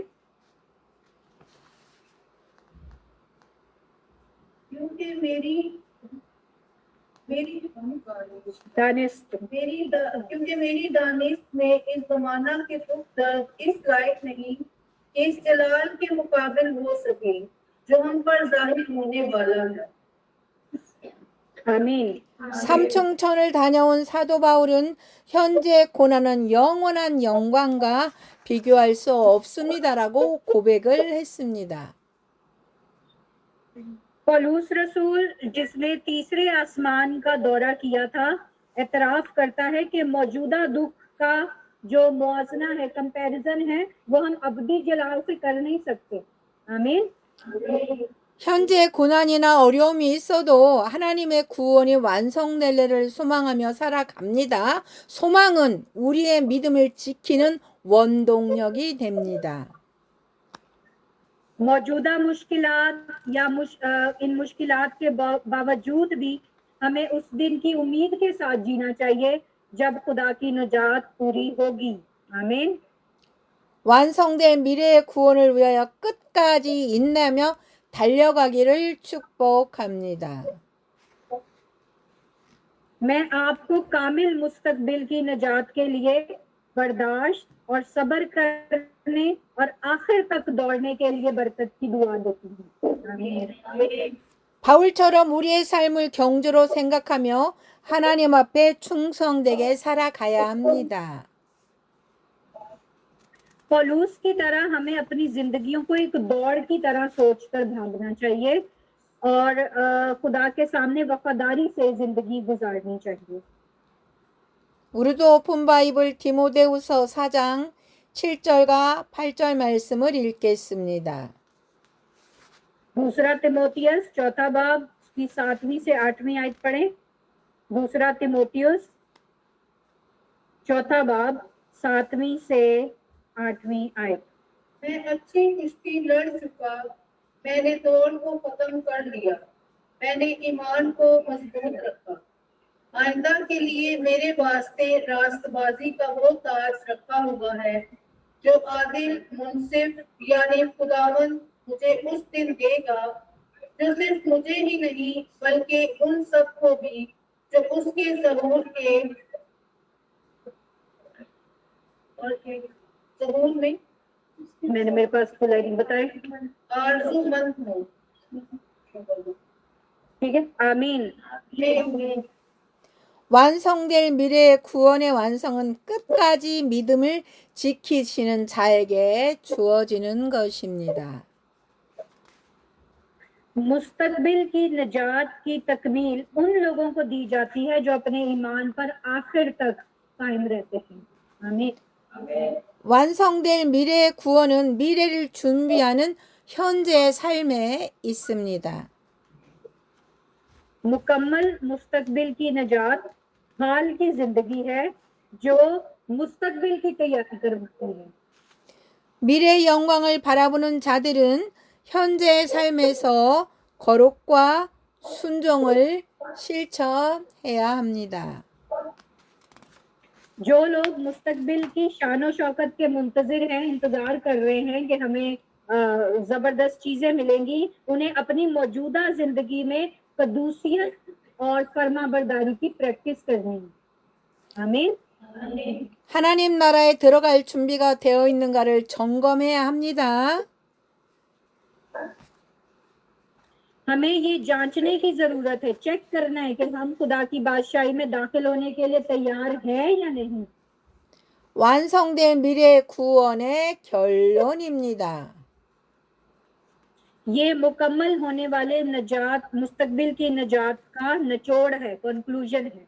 क्योंकि मेरी दानिश क्योंकि मेरी दानिश में इस जमाना के दुख दर्द इस लायक नहीं कि इस जलाल के मुकाबिल हो सके जो हम पर जाहिर होने वाला है। आमीन। 삼층천을 다녀온 사도 바울은 현재 고난은 영원한 영광과 비교할 수 없습니다라고 고백을 했습니다. पौलुस रसूल जिसने तीसरे आसमान का दौरा किया था, एतराफ करता है कि मौजूदा दुख का जो मुआवजा है, कंपैरिजन है, वो हम अबदी जलाल से कर नहीं सकते। आमीन। 현재 고난이나 어려움이 있어도 하나님의 구원이 완성될 일을 소망하며 살아갑니다. 소망은 우리의 믿음을 지키는 원동력이 됩니다. मौजूदा मुश्किलात या इन मुश्किलात के बावजूद भी हमें उस दिन की उम्मीद के साथ जीना चाहिए जब खुदा की निजात पूरी होगी। आमीन। 완성된 미래의 구원을 위하여 끝까지 인내하며 달려가기를 축복합니다. मैं आपको कामिल मुस्तकबिल की निजात के लिए बर्दाश्त और सब्र करने और आखिर तक दौड़ने के लिए बरकत की दुआ देती हूँ। आमीन। 바울처럼 우리의 삶을 경주로 생각하며 하나님 앞에 충성되게 살아가야 합니다. पौलुस की तरह हमें अपनी जिंदगियों को एक दौड़ की तरह सोचकर भागना चाहिए और खुदा के सामने वफादारी से जिंदगी गुजारनी चाहिए। 우리도 오픈 바이블 디모데후서 4장 7절과 8절 말씀을 읽겠습니다. दूसरा तिमोथियस 4था बाब की 7वीं से 8वीं आयत पढ़ें। दूसरा तिमोथियस 4था बाब 7वीं से 8वीं आयत। मैं अच्छी कुश्ती लड़ चुका, मैंने दौड़ को खत्म कर लिया, मैंने ईमान को मजबूत रखा। आइंदा के लिए मेरे वास्ते रास्तबाजी का वो ताज रखा हुआ है जो आदिल मुंसिफ यानी खुदावन मुझे उस दिन देगा, जो सिर्फ मुझे ही नहीं बल्कि उन सबको भी जो उसके ज़हूर के और के ज़हूर में मैंने मेरे पास खुला ही नहीं बताए, आरज़ूमंद हो। ठीक है, आमीन। ये 완성될 미래의 구원의 완성은 끝까지 믿음을 지키시는 자에게 주어지는 것입니다. मुस्तकबिल की नजात की तकमील उन लोगों को दी जाती है जो अपने ईमान पर आखिर तक कायम रहते हैं। आमीन। 완성될 미래의 구원은 미래를 준비하는 현재의 삶에 있습니다. मुकम्मल मुस्तकबिल की नजात हाल की जिंदगी है जो मुस्तकबिल की तैयारी करवाती है। 미래의 영광을 바라보는 자들은 현재의 삶에서 거룩과 순종을 실천해야 합니다. जो लोग मुस्तकबिल की शानो शौकत के मुंतजिर हैं, इंतजार कर रहे हैं कि हमें जबरदस्त चीजें मिलेंगी, उन्हें अपनी मौजूदा जिंदगी में कदूसियत और फर्माबरदारी की प्रैक्टिस करनी है। आमीन। 하나님 나라에 들어갈 준비가 되어 있는가를 점검해야 합니다. हमें ये जांचने की जरूरत है, चेक करना है कि हम खुदा की बादशाही में दाखिल होने के लिए तैयार हैं या नहीं। 완성된 미래의 구원의 결론입니다. ये मुकम्मल होने वाले नजात मुस्तकबिल की नजात का निचोड़ है, कंक्लूजन है।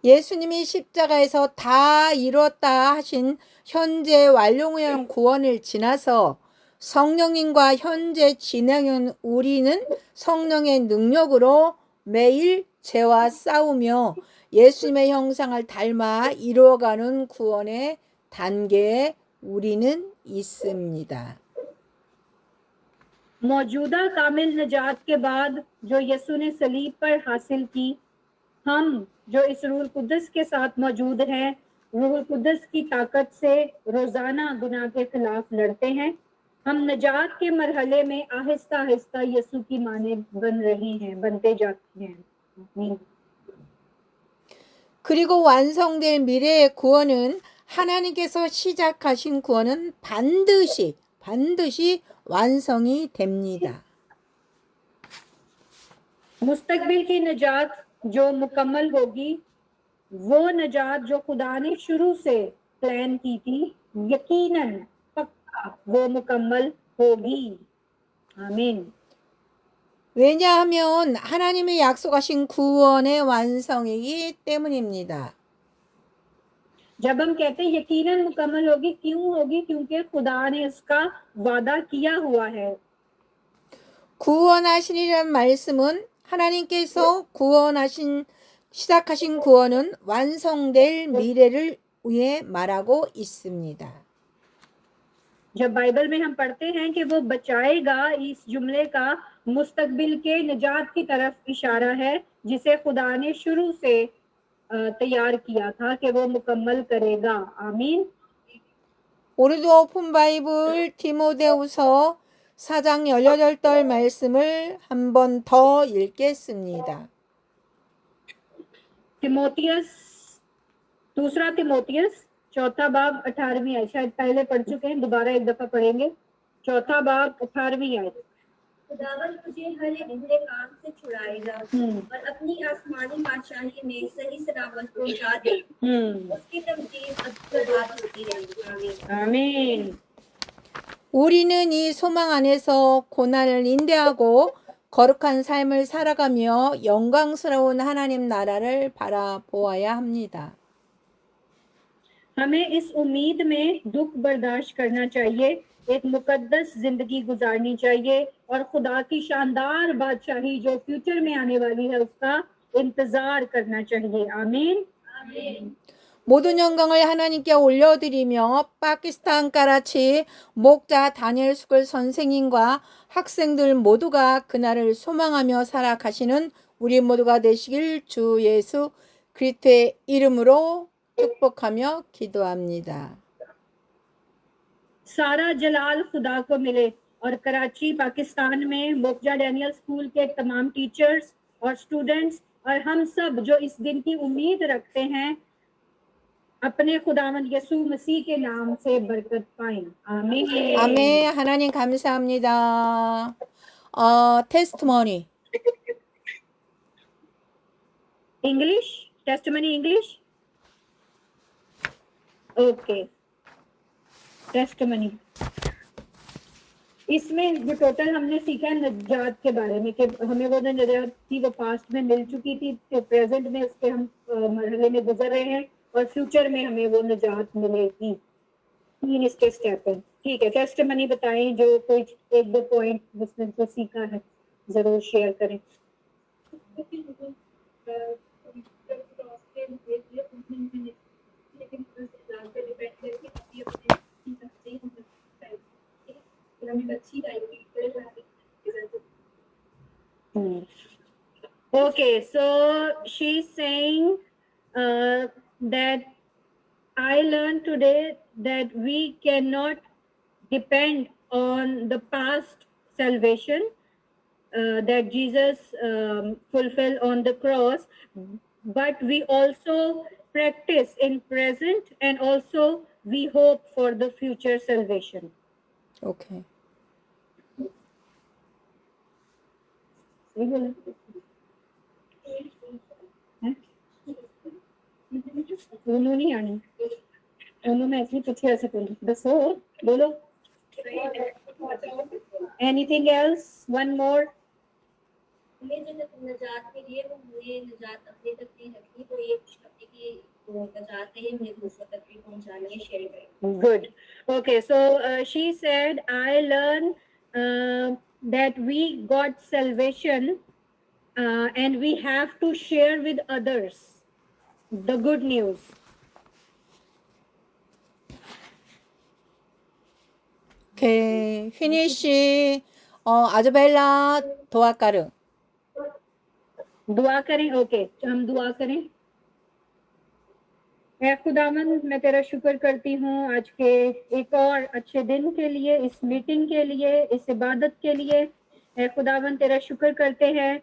예수님이 십자가에서 다 이뤘다 하신 현재 완료한 구원을 지나서 성령님과 현재 진행한 우리는 성령의 능력으로 매일 죄와 싸우며 예수님의 형상을 닮아 이루어가는 구원의 단계에 우리는 있습니다. मौजूदा कामिल नजात के बाद जो यीशु ने सलीब पर हासिल की, हम जो इस रूह कुद्दस के साथ मौजूद हैं, रूह कुद्दस की ताकत से रोजाना गुनाह के खिलाफ लड़ते हैं। हम नजात के मरहले में आहिस्ता आहिस्ता यीशु की माने बन रहे हैं, बनते जाते हैं। आमीन। 그리고 완성될 미래의 구원은 하나님께서 시작하신 구원은 반드시 완성이 됩니다. मुस्तकबिल की नजात जो मुकम्मल होगी, वो नजात जो खुदा ने शुरू से प्लान की थी, यकीनन पक्का वो मुकम्मल होगी। आमीन। 왜냐하면 하나님의 약속하신 구원의 완성이기 때문입니다. जब हम कहते हैं यकीनन मुकम्मल होगी, क्यों होगी? क्योंकि खुदा ने इसका वादा किया हुआ है। 구원하시리란 말씀은 하나님께서 시작하신 구원은 완성될 미래를 위해 말하고 있습니다. जब बाइबल में हम पढ़ते हैं कि वो बचाएगा, इस जुमले का मुस्तकबिल के निजात की तरफ इशारा है, जिसे खुदा ने शुरू से तैयार किया था कि वो मुकम्मल करेगा। आमीन। 우리도 오픈 바이블 디모데후서 4장 18절 말씀을 한 번 더 읽겠습니다. तिमोथियस, दूसरा तिमोथियस चौथा बाब 18वीं आयत, शायद पहले पढ़ चुके हैं, दोबारा एक दफा पढ़ेंगे। चौथा बाब 18वीं आयत। खुदावन तुझे हर एक बुरे काम से छुड़ाएगा और अपनी आसमानी बादशाही में सही सलामत पहुंचा दे। उसकी तमजीद अब्बाद होती रहेगी। आमीन। 우리는 이 소망 안에서 고난을 인내하고 거룩한 삶을 살아가며 영광스러운 하나님 나라를 바라보아야 합니다. हमें इस उम्मीद में दुख बर्दाश्त करना चाहिए, एक मुकद्दस जिंदगी गुजारनी चाहिए और खुदा की शानदार बादशाही जो फ्यूचर में आने वाली है उसका इंतजार करना चाहिए। आमीन। 모든 영광을 하나님께 올려드리며 파키스탄 까라치 목자 다니엘 수글 선생님과 학생들 모두가 그날을 소망하며 살아가시는 우리 모두가 되시길 주 예수 그리스도의 이름으로 축복하며 기도합니다. सारा जलाल खुदा को मिले और कराची पाकिस्तान में मोकजा डैनियल स्कूल के तमाम टीचर्स और स्टूडेंट्स और हम सब जो इस दिन की उम्मीद रखते हैं अपने खुदावंद यसु मसीह के नाम से बरकत पाएं। आमीन। 아멘. 하나님 감사합니다. 테스트머니. English testimony English okay testimony इसमें जो टोटल हमने सीखा है नजात के बारे में कि हमें वो जो नजात थी वो पास्ट में मिल चुकी थी, तो प्रेजेंट में उसके हम मरहले में गुजर रहे हैं और फ्यूचर में हमें वो नजात मिलेगी। 3 इसके स्टेप है। ठीक है, टेस्टमनी बताएं जो कोई 1-2 पॉइंट जिसमें जो सीखा है जरूर शेयर करें। Okay, so she's saying that I learned today that we cannot depend on the past salvation that Jesus fulfilled on the cross, but we also practice in present and also we hope for the future salvation. 오케이. दोनों नहीं आनी, दोनों में ऐसे कुछ ऐसे दसो बोलो। Anything else? One more. ये जो नजात के लिए ये नजात अपने तक नहीं रखी, वो ये खुशखबरी की नजात है, ये दूसरों तक भी पहुंचाने शेयर करें। Good. Okay, so she said, I learned that we got salvation and we have to share with others the good news. 오케이. 휘니씨, 아즈벨라 도아까르. दुआ करें। ओके, हम दुआ करें। ऐ खुदावंद, मैं तेरा शुक्र करती हूँ आज के एक और अच्छे दिन के लिए, इस मीटिंग के लिए, इस इबादत के लिए। ऐ खुदावंद, तेरा शुक्र करते हैं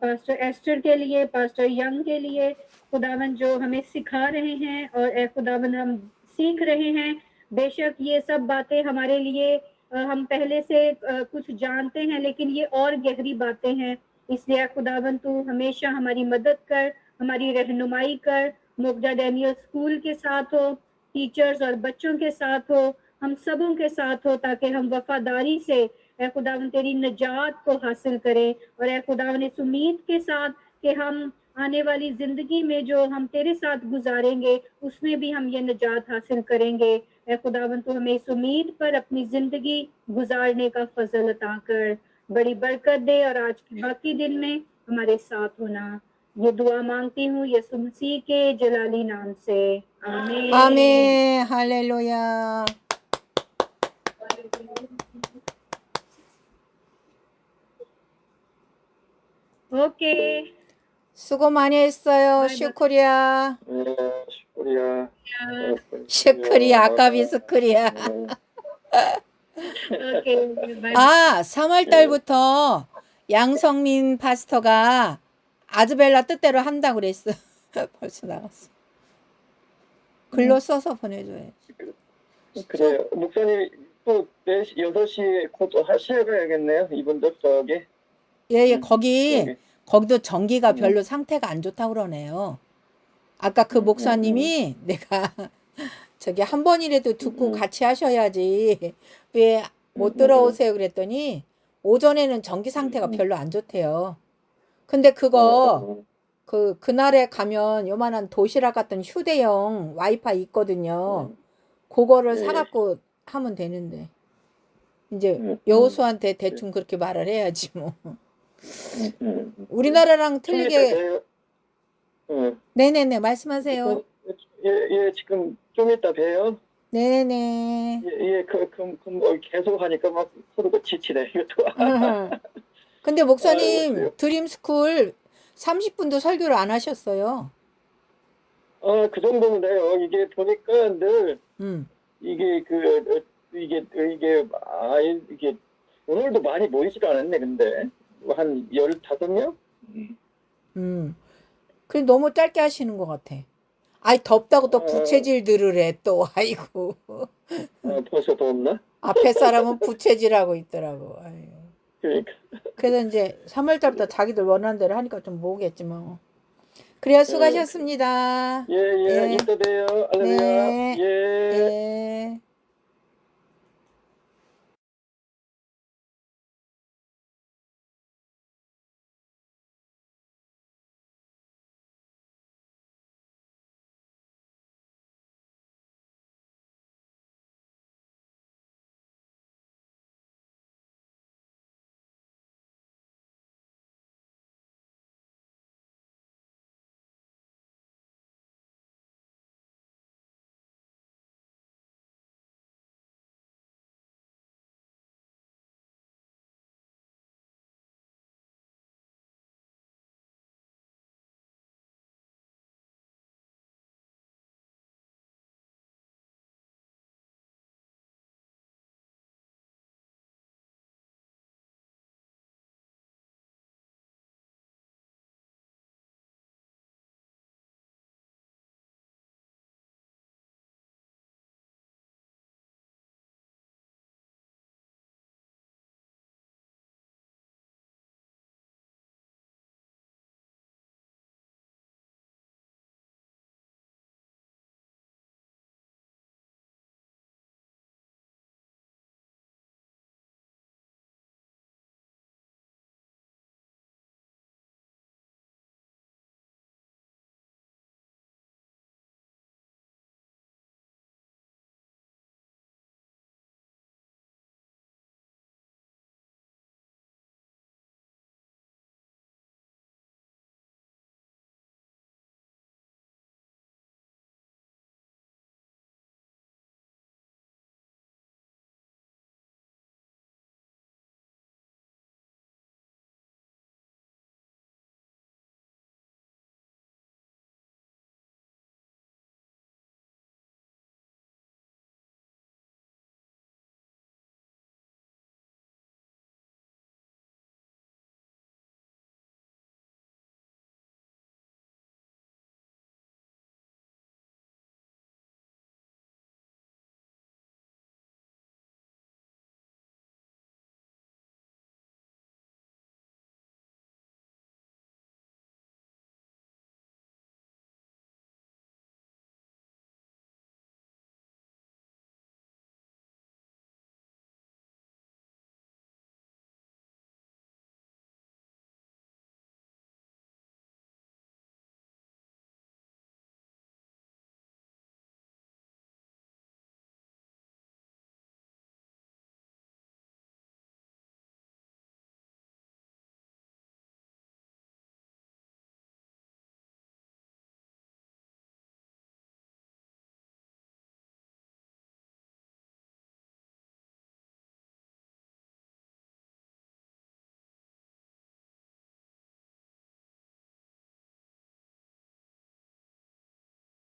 पास्टर एस्टर के लिए, पास्टर यंग के लिए, खुदावंद जो हमें सिखा रहे हैं और ऐ खुदावंद हम सीख रहे हैं। बेशक ये सब बातें हमारे लिए हम पहले से कुछ जानते हैं, लेकिन ये और गहरी बातें हैं। इसलिए खुदावंद तू हमेशा हमारी मदद कर, हमारी रहनुमाई कर। मुक्ता डैनियल स्कूल के साथ हो, टीचर्स और बच्चों के साथ हो, हम सबों के साथ हो, ताकि हम वफादारी से ऐ खुदावंद तेरी नजात को हासिल करें। और ऐ खुदावंद इस उम्मीद के साथ कि हम आने वाली जिंदगी में जो हम तेरे साथ गुजारेंगे उसमें भी हम ये नजात हासिल करेंगे। ऐ खुदावंद तो हमें इस उम्मीद पर अपनी जिंदगी गुजारने का फजल अता कर, बड़ी बरकत दे और आज के बाकी दिन में हमारे साथ होना। ये दुआ मांगती हूँ यीशु मसीह के जलाली नाम से, आमीन। 아멘. 할렐루야. ओके, 수고 많이 했어요. 슈크리야. 슈크리야. 슈크리야. 아까비 스크리야. Okay, bye. 3월 달부터 양성민 파스터가 아즈벨라 뜻대로 한다고 그랬어. 벌써 나갔어. 글로 써서 보내줘야지. 그래요. 목사님 또 4시, 6시에 곧 하시러 가야겠네요. 이분들 저기. 예, 거기, 여기. 거기도 전기가 별로 상태가 안 좋다고 그러네요. 아까 그 목사님이 내가 저기 한 번이라도 듣고 같이 하셔야지 왜 못 들어오세요 그랬더니 오전에는 전기 상태가 별로 안 좋대요. 근데 그거 그날에 가면 요만한 도시락 같은 휴대용 와이파이 있거든요. 그거를 네. 사갖고 하면 되는데 이제 여호수한테 대충 그렇게 말을 해야지 뭐. 우리나라랑 틀리게. 네네네, 말씀하세요. 예, 지금 좀 이따 봬요. 네네. 예, 계속 하니까 막 서로가 지치네, 이것도. 근데 목사님 그래요? 드림스쿨 30분도 설교를 안 하셨어요. 그 정도면 돼요. 이게 보니까 늘 이게 오늘도 많이 모이지가 않았네, 근데. 한 15명? 그래 너무 짧게 하시는 것 같아. 아이 덥다고 또 어. 부채질 들으래 또. 아이고. 벌써 덥나? 앞에 사람은 부채질하고 있더라고. 아유. 그러니까. 그래서 이제 3월달부터 자기들 원하는 대로 하니까 좀 모으겠지만. 그래요. 수고하셨습니다. 예, 예, 예. 이따 봬요. 알레루야. 네. 예. 예.